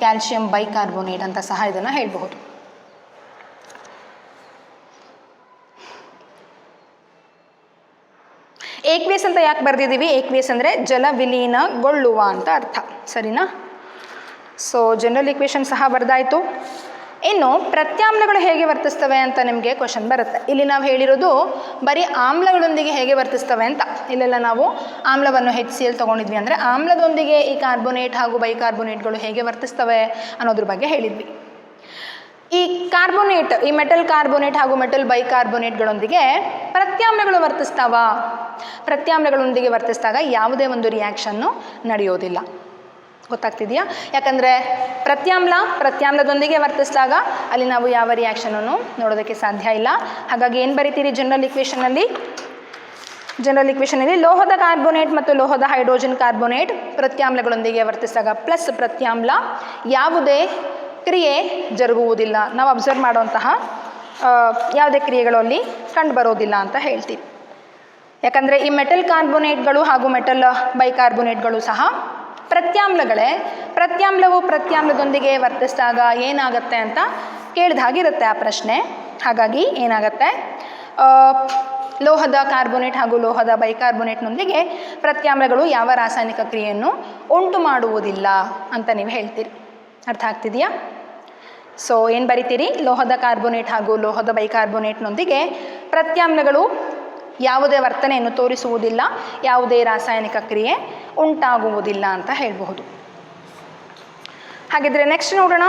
Calcium bicarbonate ಅಂತ ಸಹ ಇದನ್ನು ಹೇಳಬಹುದು. ಏಕ್ವೇಸ್ ಅಂತ ಯಾಕೆ ಬರೆದಿದ್ದೀವಿ? ಏಕ್ವೇಸ್ ಅಂದರೆ ಜಲ ವಿಲೀನಗೊಳ್ಳುವ ಅಂತ ಅರ್ಥ, ಸರಿನಾ? ಸೊ ಜನರಲ್ ಈಕ್ವೇಷನ್ ಸಹ ಬರೆದಾಯಿತು. ಇನ್ನು ಪ್ರತ್ಯಾಮ್ಲಗಳು ಹೇಗೆ ವರ್ತಿಸ್ತವೆ ಅಂತ ನಿಮಗೆ ಕ್ವಶನ್ ಬರುತ್ತೆ. ಇಲ್ಲಿ ನಾವು ಹೇಳಿರೋದು ಬರೀ ಆಮ್ಲಗಳೊಂದಿಗೆ ಹೇಗೆ ವರ್ತಿಸ್ತವೆ ಅಂತ. ಇಲ್ಲೆಲ್ಲ ನಾವು ಆಮ್ಲವನ್ನು HCl ತೊಗೊಂಡಿದ್ವಿ. ಅಂದರೆ ಆಮ್ಲದೊಂದಿಗೆ ಈ ಕಾರ್ಬೋನೇಟ್ ಹಾಗೂ ಬೈಕಾರ್ಬೋನೇಟ್ಗಳು ಹೇಗೆ ವರ್ತಿಸ್ತವೆ ಅನ್ನೋದ್ರ ಬಗ್ಗೆ ಹೇಳಿದ್ವಿ. ಈ ಕಾರ್ಬೋನೇಟ್, ಈ ಮೆಟಲ್ ಕಾರ್ಬೋನೇಟ್ ಹಾಗೂ ಮೆಟಲ್ ಬೈಕಾರ್ಬೋನೇಟ್ಗಳೊಂದಿಗೆ ಪ್ರತ್ಯಾಮ್ಲಗಳು ವರ್ತಿಸ್ತಾವ. ಪ್ರತ್ಯಾಮ್ಲಗಳೊಂದಿಗೆ ವರ್ತಿಸಿದಾಗ ಯಾವುದೇ ಒಂದು ರಿಯಾಕ್ಷನ್ನು ನಡೆಯೋದಿಲ್ಲ. ಗೊತ್ತಾಗ್ತಿದೆಯಾ? ಯಾಕಂದರೆ ಪ್ರತ್ಯಾಮ್ಲದೊಂದಿಗೆ ವರ್ತಿಸಿದಾಗ ಅಲ್ಲಿ ನಾವು ಯಾವ ರಿಯಾಕ್ಷನನ್ನು ನೋಡೋದಕ್ಕೆ ಸಾಧ್ಯ ಇಲ್ಲ. ಹಾಗಾಗಿ ಏನು ಬರಿತೀರಿ ಜನರಲ್ ಈಕ್ವೇಷನಲ್ಲಿ? ಲೋಹದ ಕಾರ್ಬೋನೇಟ್ ಮತ್ತು ಲೋಹದ ಹೈಡ್ರೋಜನ್ ಕಾರ್ಬೋನೇಟ್ ಪ್ರತ್ಯಾಮ್ಲಗಳೊಂದಿಗೆ ವರ್ತಿಸಿದಾಗ ಪ್ಲಸ್ ಪ್ರತ್ಯಾಮ್ಲ, ಯಾವುದೇ ಕ್ರಿಯೆ ಜರುಗುವುದಿಲ್ಲ. ನಾವು ಅಬ್ಸರ್ವ್ ಮಾಡುವಂತಹ ಯಾವುದೇ ಕ್ರಿಯೆಗಳು ಅಲ್ಲಿ ಕಂಡು ಬರೋದಿಲ್ಲ ಅಂತ ಹೇಳ್ತೀವಿ. ಯಾಕಂದರೆ ಈ ಮೆಟಲ್ ಕಾರ್ಬೋನೇಟ್ಗಳು ಹಾಗೂ ಮೆಟಲ್ ಬೈಕಾರ್ಬೋನೇಟ್ಗಳು ಸಹ ಪ್ರತ್ಯಾಮ್ಲಗಳೇ. ಪ್ರತ್ಯಾಮ್ಲವು ಪ್ರತ್ಯಾಮ್ಲದೊಂದಿಗೆ ವರ್ತಿಸಿದಾಗ ಏನಾಗುತ್ತೆ ಅಂತ ಕೇಳಿದ ಹಾಗಿರುತ್ತೆ ಆ ಪ್ರಶ್ನೆ. ಹಾಗಾಗಿ ಏನಾಗುತ್ತೆ, ಲೋಹದ ಕಾರ್ಬೋನೇಟ್ ಹಾಗೂ ಲೋಹದ ಬೈಕಾರ್ಬೋನೇಟ್ನೊಂದಿಗೆ ಪ್ರತ್ಯಾಮ್ಲಗಳು ಯಾವ ರಾಸಾಯನಿಕ ಕ್ರಿಯೆಯನ್ನು ಉಂಟು ಮಾಡುವುದಿಲ್ಲ ಅಂತ ನೀವು ಹೇಳ್ತೀರಿ. ಅರ್ಥ ಆಗ್ತಿದೆಯಾ? ಸೊ ಏನು ಬರಿತೀರಿ? ಲೋಹದ ಕಾರ್ಬೋನೇಟ್ ಹಾಗೂ ಲೋಹದ ಬೈಕಾರ್ಬೋನೇಟ್ನೊಂದಿಗೆ ಪ್ರತ್ಯಾಮ್ಲಗಳು ಯಾವುದೇ ವರ್ತನೆಯನ್ನು ತೋರಿಸುವುದಿಲ್ಲ, ಯಾವುದೇ ರಾಸಾಯನಿಕ ಕ್ರಿಯೆ ಉಂಟಾಗುವುದಿಲ್ಲ ಅಂತ ಹೇಳಬಹುದು. ಹಾಗಿದ್ರೆ ನೆಕ್ಸ್ಟ್ ನೋಡೋಣ.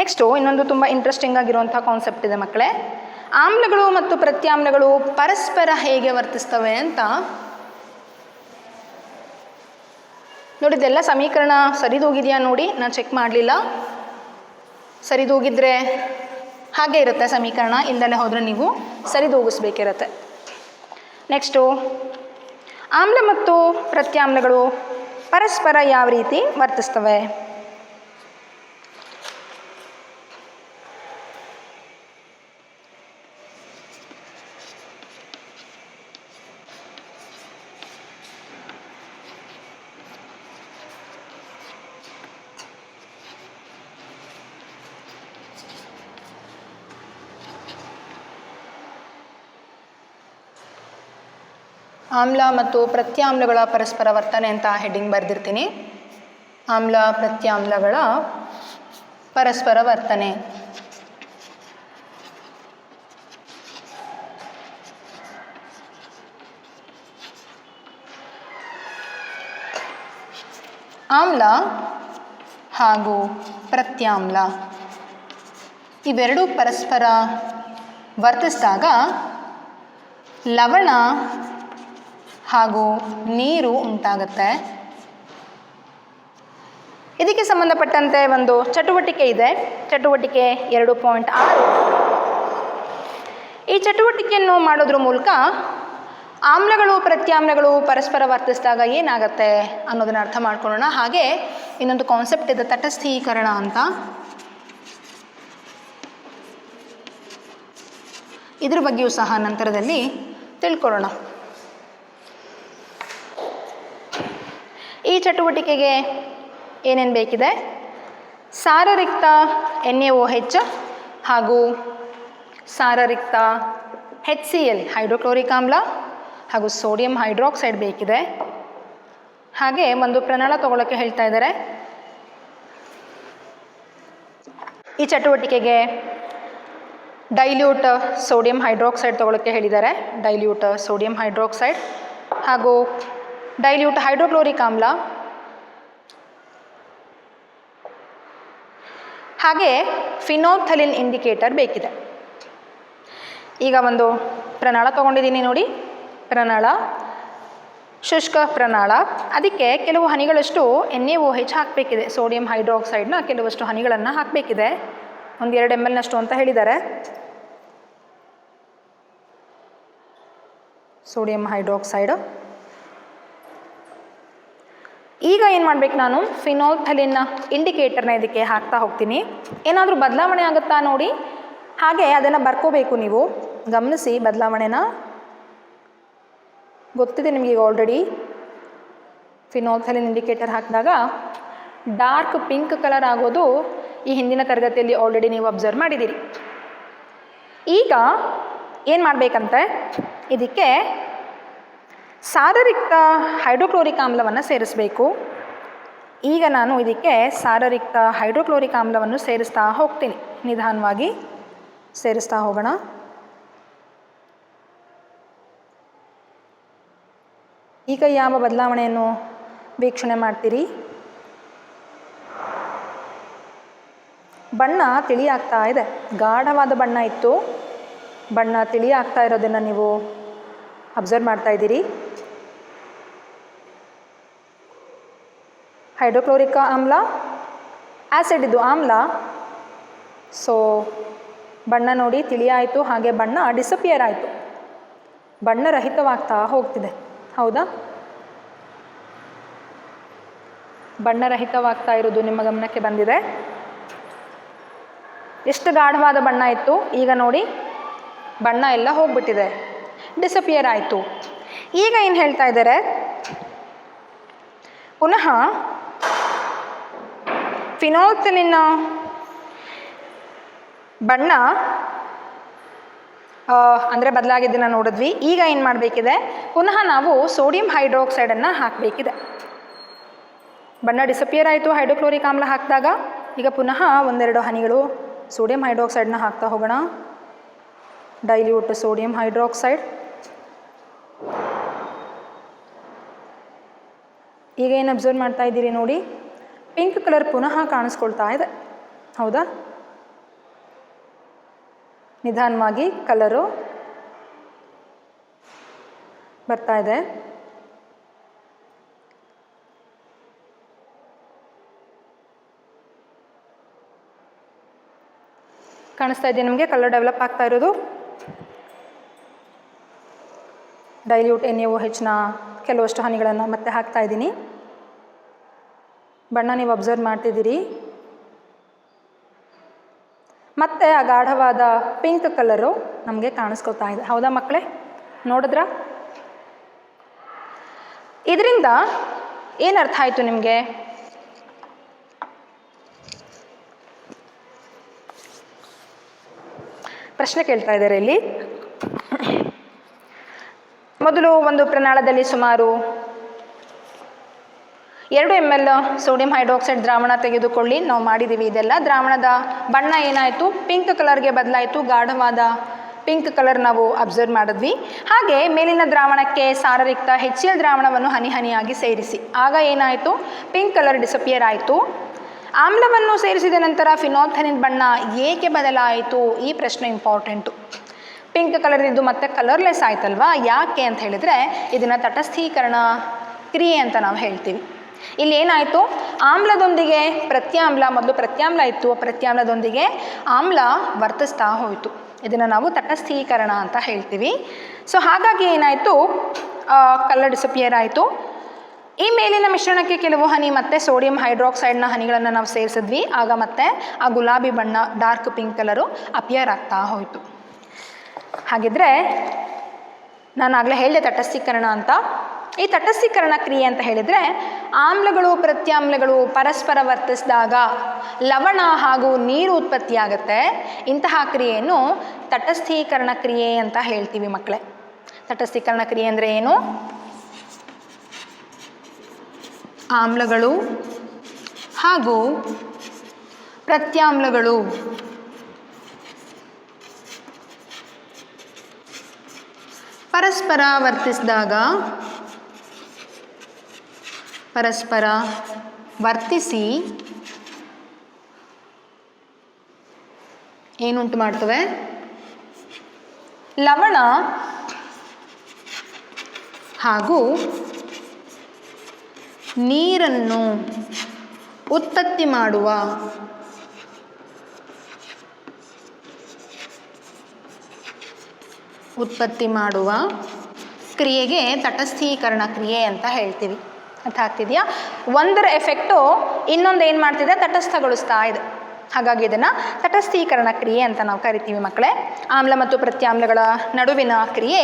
ನೆಕ್ಸ್ಟು ಇನ್ನೊಂದು ತುಂಬ ಇಂಟ್ರೆಸ್ಟಿಂಗ್ ಆಗಿರುವಂಥ ಕಾನ್ಸೆಪ್ಟ್ ಇದೆ ಮಕ್ಕಳೇ. ಆಮ್ಲಗಳು ಮತ್ತು ಪ್ರತ್ಯಾಮ್ಲಗಳು ಪರಸ್ಪರ ಹೇಗೆ ವರ್ತಿಸ್ತವೆ ಅಂತ ನೋಡಿದ್ದೆಲ್ಲ ಸಮೀಕರಣ ಸರಿದೂಗಿದೆಯಾ ನೋಡಿ, ನಾನು ಚೆಕ್ ಮಾಡಲಿಲ್ಲ. ಸರಿದೂಗಿದ್ರೆ ಹಾಗೆ ಇರುತ್ತೆ ಸಮೀಕರಣ, ಇಲ್ಲದಲ್ಲೇ ಹೋದರೆ ನೀವು ಸರಿದೂಗಿಸ್ಬೇಕಿರುತ್ತೆ. ನೆಕ್ಸ್ಟು ಆಮ್ಲ ಮತ್ತು ಪ್ರತ್ಯಾಮ್ಲಗಳು ಪರಸ್ಪರ ಯಾವ ರೀತಿ ವರ್ತಿಸ್ತವೆ? ಆಮ್ಲ ಮತ್ತು ಪ್ರತ್ಯಾಮ್ಲಗಳ ಪರಸ್ಪರ ವರ್ತನೆ ಅಂತ ಹೆಡ್ಡಿಂಗ್ ಬರೆದಿರ್ತೀನಿ. ಆಮ್ಲ ಪ್ರತ್ಯಾಮ್ಲಗಳ ಪರಸ್ಪರ ವರ್ತನೆ. ಆಮ್ಲ ಹಾಗೂ ಪ್ರತ್ಯಾಮ್ಲ ಇವೆರಡೂ ಪರಸ್ಪರ ವರ್ತಿಸಿದಾಗ ಲವಣ ಹಾಗೂ ನೀರು ಉಂಟಾಗುತ್ತೆ. ಇದಕ್ಕೆ ಸಂಬಂಧಪಟ್ಟಂತೆ ಒಂದು ಚಟುವಟಿಕೆ ಇದೆ, ಚಟುವಟಿಕೆ 2.6. ಈ ಚಟುವಟಿಕೆಯನ್ನು ಮಾಡೋದ್ರ ಮೂಲಕ ಆಮ್ಲಗಳು ಪ್ರತ್ಯಾಮ್ಲಗಳು ಪರಸ್ಪರ ವರ್ತಿಸಿದಾಗ ಏನಾಗುತ್ತೆ ಅನ್ನೋದನ್ನು ಅರ್ಥ ಮಾಡ್ಕೊಳ್ಳೋಣ. ಹಾಗೆ ಇನ್ನೊಂದು ಕಾನ್ಸೆಪ್ಟ್ ಇದೆ ತಟಸ್ಥೀಕರಣ ಅಂತ. ಇದ್ರ ಬಗ್ಗೆಯೂ ಸಹ ನಂತರದಲ್ಲಿ ತಿಳ್ಕೊಳ್ಳೋಣ. ಈ ಚಟುವಟಿಕೆಗೆ ಏನೇನು ಬೇಕಿದೆ? ಸಾರರಿಕ್ತ NaOH ಹಾಗೂ ಸಾರರಿಕ್ತ HCl ಹೈಡ್ರೋಕ್ಲೋರಿಕ್ ಆಮ್ಲ ಹಾಗೂ ಸೋಡಿಯಂ ಹೈಡ್ರಾಕ್ಸೈಡ್ ಬೇಕಿದೆ. ಹಾಗೆ ಒಂದು ಪ್ರಮಾಣ ತಗೊಳ್ಳೋಕ್ಕೆ ಹೇಳ್ತಾ ಇದ್ದಾರೆ. ಈ ಚಟುವಟಿಕೆಗೆ ಡೈಲ್ಯೂಟ್ ಸೋಡಿಯಂ ಹೈಡ್ರಾಕ್ಸೈಡ್ ತಗೊಳ್ಳೋಕ್ಕೆ ಹೇಳಿದ್ದಾರೆ, ಡೈಲ್ಯೂಟ್ ಸೋಡಿಯಂ ಹೈಡ್ರಾಕ್ಸೈಡ್ ಹಾಗೂ ಡೈಲ್ಯೂಟ್ ಹೈಡ್ರೋಕ್ಲೋರಿಕ್ ಆಮ್ಲ ಹಾಗೆ ಫಿನೋಲ್ಫಥಲೀನ್ ಇಂಡಿಕೇಟರ್ ಬೇಕಿದೆ. ಈಗ ಒಂದು ಪ್ರಮಾಣ ತಗೊಂಡಿದ್ದೀನಿ ನೋಡಿ, ಪ್ರಮಾಣ ಶುಷ್ಕ ಪ್ರಮಾಣ. ಅದಕ್ಕೆ ಕೆಲವು ಹನಿಗಳಷ್ಟು NaOH ಹಾಕಬೇಕಿದೆ, ಸೋಡಿಯಂ ಹೈಡ್ರಾಕ್ಸೈಡ್ನ ಕೆಲವಷ್ಟು ಹನಿಗಳನ್ನು ಹಾಕಬೇಕಿದೆ. ಒಂದು 2 ml ಅಂತ ಹೇಳಿದ್ದಾರೆ. Sodium hydroxide. ಈಗ ಏನು ಮಾಡಬೇಕು, ನಾನು ಫಿನೋಲ್ಫಥಲೀನ್ ಇಂಡಿಕೇಟರ್ನ ಇದಕ್ಕೆ ಹಾಕ್ತಾ ಹೋಗ್ತೀನಿ. ಏನಾದರೂ ಬದಲಾವಣೆ ಆಗುತ್ತಾ ನೋಡಿ, ಹಾಗೆ ಅದನ್ನು ಬರ್ಕೋಬೇಕು. ನೀವು ಗಮನಿಸಿ ಬದಲಾವಣೆನ. ಗೊತ್ತಿದೆ ನಿಮಗೆ ಆಲ್ರೆಡಿ. ಫಿನೋಲ್ಫಥಲೀನ್ ಇಂಡಿಕೇಟರ್ ಹಾಕಿದಾಗ ಡಾರ್ಕ್ ಪಿಂಕ್ ಕಲರ್ ಆಗೋದು ಈ ಹಿಂದಿನ ತರಗತಿಯಲ್ಲಿ ಆಲ್ರೆಡಿ ನೀವು ಅಬ್ಸರ್ವ್ ಮಾಡಿದ್ದೀರಿ. ಈಗ ಏನು ಮಾಡಬೇಕಂತೆ, ಇದಕ್ಕೆ ಸಾರರಿಕ್ತ ಹೈಡ್ರೋಕ್ಲೋರಿಕ್ ಆಮ್ಲವನ್ನು ಸೇರಿಸಬೇಕು. ಈಗ ನಾನು ಇದಕ್ಕೆ ಸಾರರಿಕ್ತ ಹೈಡ್ರೋಕ್ಲೋರಿಕ್ ಆಮ್ಲವನ್ನು ಸೇರಿಸ್ತಾ ಹೋಗ್ತೀನಿ. ನಿಧಾನವಾಗಿ ಸೇರಿಸ್ತಾ ಹೋಗೋಣ. ಈಗ ಯಾವ ಬದಲಾವಣೆಯನ್ನು ವೀಕ್ಷಣೆ ಮಾಡ್ತೀರಿ? ಬಣ್ಣ ತಿಳಿ ಆಗ್ತಾ ಇದೆ. ಗಾಢವಾದ ಬಣ್ಣ ಇತ್ತು, ಬಣ್ಣ ತಿಳಿ ಆಗ್ತಾ ಇರೋದನ್ನು ನೀವು ಅಬ್ಸರ್ವ್ ಮಾಡ್ತಾ ಇದ್ದೀರಿ. ಹೈಡ್ರೋಕ್ಲೋರಿಕ್ ಆಮ್ಲ ಆ್ಯಸಿಡ್ ಇದು ಆಮ್ಲ. ಸೊ ಬಣ್ಣ ನೋಡಿ ತಿಳಿ ಆಯಿತು, ಹಾಗೆ ಬಣ್ಣ ಡಿಸಪಿಯರ್ ಆಯಿತು, ಬಣ್ಣರಹಿತವಾಗ್ತಾ ಹೋಗ್ತಿದೆ. ಹೌದಾ? ಬಣ್ಣರಹಿತವಾಗ್ತಾ ಇರೋದು ನಿಮ್ಮ ಗಮನಕ್ಕೆ ಬಂದಿದೆ. ಎಷ್ಟು ಗಾಢವಾದ ಬಣ್ಣ ಇತ್ತು, ಈಗ ನೋಡಿ ಬಣ್ಣ ಎಲ್ಲ ಹೋಗ್ಬಿಟ್ಟಿದೆ, ಡಿಸಪಿಯರ್ ಆಯಿತು. ಈಗ ಏನು ಹೇಳ್ತಾ ಇದ್ದಾರೆ, ಪುನಃ ಫಿನೋಲ್ಫಥಲೀನ್ ಬಣ್ಣ ಅಂದರೆ ಬದಲಾಗಿದ್ದನ್ನು ನೋಡಿದ್ವಿ. ಈಗ ಏನು ಮಾಡಬೇಕಿದೆ, ಪುನಃ ನಾವು ಸೋಡಿಯಂ ಹೈಡ್ರಾಕ್ಸೈಡನ್ನು ಹಾಕಬೇಕಿದೆ. ಬಣ್ಣ ಡಿಸಪಿಯರ್ ಆಯಿತು ಹೈಡ್ರೋಕ್ಲೋರಿಕ್ ಆಮ್ಲ ಹಾಕಿದಾಗ. ಈಗ ಪುನಃ 1-2 ಹನಿಗಳು ಸೋಡಿಯಂ ಹೈಡ್ರಾಕ್ಸೈಡನ್ನ ಹಾಕ್ತಾ ಹೋಗೋಣ. Dilute sodium hydroxide. ಈಗ ಏನು ಅಬ್ಸರ್ವ್ ಮಾಡ್ತಾ ಇದ್ದೀರಿ ನೋಡಿ, ಪಿಂಕ್ ಕಲರ್ ಪುನಃ ಕಾಣಿಸ್ಕೊಳ್ತಾ ಇದೆ. ಹೌದಾ? ನಿಧಾನವಾಗಿ ಕಲರು ಬರ್ತಾ ಇದೆ. ಕಾಣಿಸ್ತಾ ಇದೆ ನಿಮಗೆ ಕಲರ್ ಡೆವಲಪ್ ಆಗ್ತಾ ಇರೋದು. ಡೈಲ್ಯೂಟ್ NaOHನ ಕೆಲವಷ್ಟು ಹನಿಗಳನ್ನು ಮತ್ತೆ ಹಾಕ್ತಾ ಇದ್ದೀನಿ. ಬಣ್ಣ ನೀವು ಅಬ್ಸರ್ವ್ ಮಾಡ್ತಿದ್ದೀರಿ. ಮತ್ತು ಆ ಗಾಢವಾದ ಪಿಂಕ್ ಕಲರು ನಮಗೆ ಕಾಣಿಸ್ಕೊತಾ ಇದೆ. ಹೌದಾ ಮಕ್ಕಳೇ? ನೋಡಿದ್ರ? ಇದರಿಂದ ಏನು ಅರ್ಥ ಆಯಿತು ನಿಮಗೆ? ಪ್ರಶ್ನೆ ಕೇಳ್ತಾ ಇದ್ದಾರೆ ಇಲ್ಲಿ. ಮೊದಲು ಒಂದು ಪ್ರಮಾಣದಲ್ಲಿ ಸುಮಾರು 2 ml ಸೋಡಿಯಂ ಹೈಡ್ರಾಕ್ಸೈಡ್ ದ್ರಾವಣ ತೆಗೆದುಕೊಳ್ಳಿ. ನಾವು ಮಾಡಿದ್ದೀವಿ ಇದೆಲ್ಲ. ದ್ರಾವಣದ ಬಣ್ಣ ಏನಾಯಿತು, ಪಿಂಕ್ ಕಲರ್ಗೆ ಬದಲಾಯಿತು. ಗಾಢವಾದ ಪಿಂಕ್ ಕಲರ್ ನಾವು ಅಬ್ಸರ್ವ್ ಮಾಡಿದ್ವಿ. ಹಾಗೆ ಮೇಲಿನ ದ್ರಾವಣಕ್ಕೆ ಸಾರರಿಕ್ತ HCl ದ್ರಾವಣವನ್ನು ಹನಿ ಹನಿಯಾಗಿ ಸೇರಿಸಿ. ಆಗ ಏನಾಯಿತು, ಪಿಂಕ್ ಕಲರ್ ಡಿಸಪಿಯರ್ ಆಯಿತು. ಆಮ್ಲವನ್ನು ಸೇರಿಸಿದ ನಂತರ ಫಿನಾಲ್ಫಥಲೀನ್ ಬಣ್ಣ ಏಕೆ ಬದಲಾಯಿತು, ಈ ಪ್ರಶ್ನೆ ಇಂಪಾರ್ಟೆಂಟು. ಪಿಂಕ್ ಕಲರ್ ಇದ್ದು ಮತ್ತೆ ಕಲರ್ಲೆಸ್ ಆಯ್ತಲ್ವಾ, ಯಾಕೆ ಅಂತ ಹೇಳಿದರೆ ಇದನ್ನು ತಟಸ್ಥೀಕರಣ ಕ್ರಿಯೆ ಅಂತ ನಾವು ಹೇಳ್ತೀವಿ. ಇಲ್ಲಿ ಏನಾಯಿತು, ಆಮ್ಲದೊಂದಿಗೆ ಪ್ರತ್ಯಾಮ್ಲ, ಮೊದಲು ಪ್ರತ್ಯಾಮ್ಲ ಇತ್ತು, ಪ್ರತ್ಯಾಮ್ಲದೊಂದಿಗೆ ಆಮ್ಲ ವರ್ತಿಸ್ತಾ ಹೋಯಿತು. ಇದನ್ನು ನಾವು ತಟಸ್ಥೀಕರಣ ಅಂತ ಹೇಳ್ತೀವಿ. ಸೊ ಹಾಗಾಗಿ ಏನಾಯಿತು, ಕಲರ್ ಡಿಸಪಿಯರ್ ಆಯಿತು. ಈ ಮೇಲಿನ ಮಿಶ್ರಣಕ್ಕೆ ಕೆಲವು ಹನಿ ಮತ್ತೆ ಸೋಡಿಯಂ ಹೈಡ್ರಾಕ್ಸೈಡ್ನ ಹನಿಗಳನ್ನು ನಾವು ಸೇರಿಸಿದ್ವಿ. ಆಗ ಮತ್ತೆ ಆ ಗುಲಾಬಿ ಬಣ್ಣ ಡಾರ್ಕ್ ಪಿಂಕ್ ಕಲರು ಅಪಿಯರ್ ಆಗ್ತಾ ಹೋಯಿತು. ಹಾಗಿದ್ರೆ ನಾನು ಆಗಲೇ ಹೇಳಿದೆ ತಟಸ್ಥೀಕರಣ ಅಂತ. ಈ ತಟಸ್ಥೀಕರಣ ಕ್ರಿಯೆ ಅಂತ ಹೇಳಿದರೆ ಆಮ್ಲಗಳು ಪ್ರತ್ಯಾಮ್ಲಗಳು ಪರಸ್ಪರ ವರ್ತಿಸಿದಾಗ ಲವಣ ಹಾಗೂ ನೀರು ಉತ್ಪತ್ತಿಯಾಗುತ್ತೆ. ಇಂತಹ ಕ್ರಿಯೆಯನ್ನು ತಟಸ್ಥೀಕರಣ ಕ್ರಿಯೆ ಅಂತ ಹೇಳ್ತೀವಿ ಮಕ್ಕಳೇ. ತಟಸ್ಥೀಕರಣ ಕ್ರಿಯೆ ಅಂದರೆ ಏನು, ಆಮ್ಲಗಳು ಹಾಗೂ ಪ್ರತ್ಯಾಮ್ಲಗಳು ಪರಸ್ಪರ ವರ್ತಿಸಿದಾಗ, ಪರಸ್ಪರ ವರ್ತಿಸಿ ಏನುಂಟು ಮಾಡ್ತವೆ, ಲವಣ ಹಾಗೂ ನೀರನ್ನು ಉತ್ಪತ್ತಿ ಮಾಡುವ ಕ್ರಿಯೆಗೆ ತಟಸ್ಥೀಕರಣ ಕ್ರಿಯೆ ಅಂತ ಹೇಳ್ತೀವಿ. ಅರ್ಥ ಆಗ್ತಿದೆಯಾ? ಒಂದರ ಎಫೆಕ್ಟು ಇನ್ನೊಂದು ಏನು ಮಾಡ್ತಿದೆ, ತಟಸ್ಥಗೊಳಿಸ್ತಾ ಇದೆ. ಹಾಗಾಗಿ ಇದನ್ನು ತಟಸ್ಥೀಕರಣ ಕ್ರಿಯೆ ಅಂತ ನಾವು ಕರಿತೀವಿ ಮಕ್ಕಳೇ. ಆಮ್ಲ ಮತ್ತು ಪ್ರತ್ಯಾಮ್ಲಗಳ ನಡುವಿನ ಕ್ರಿಯೆ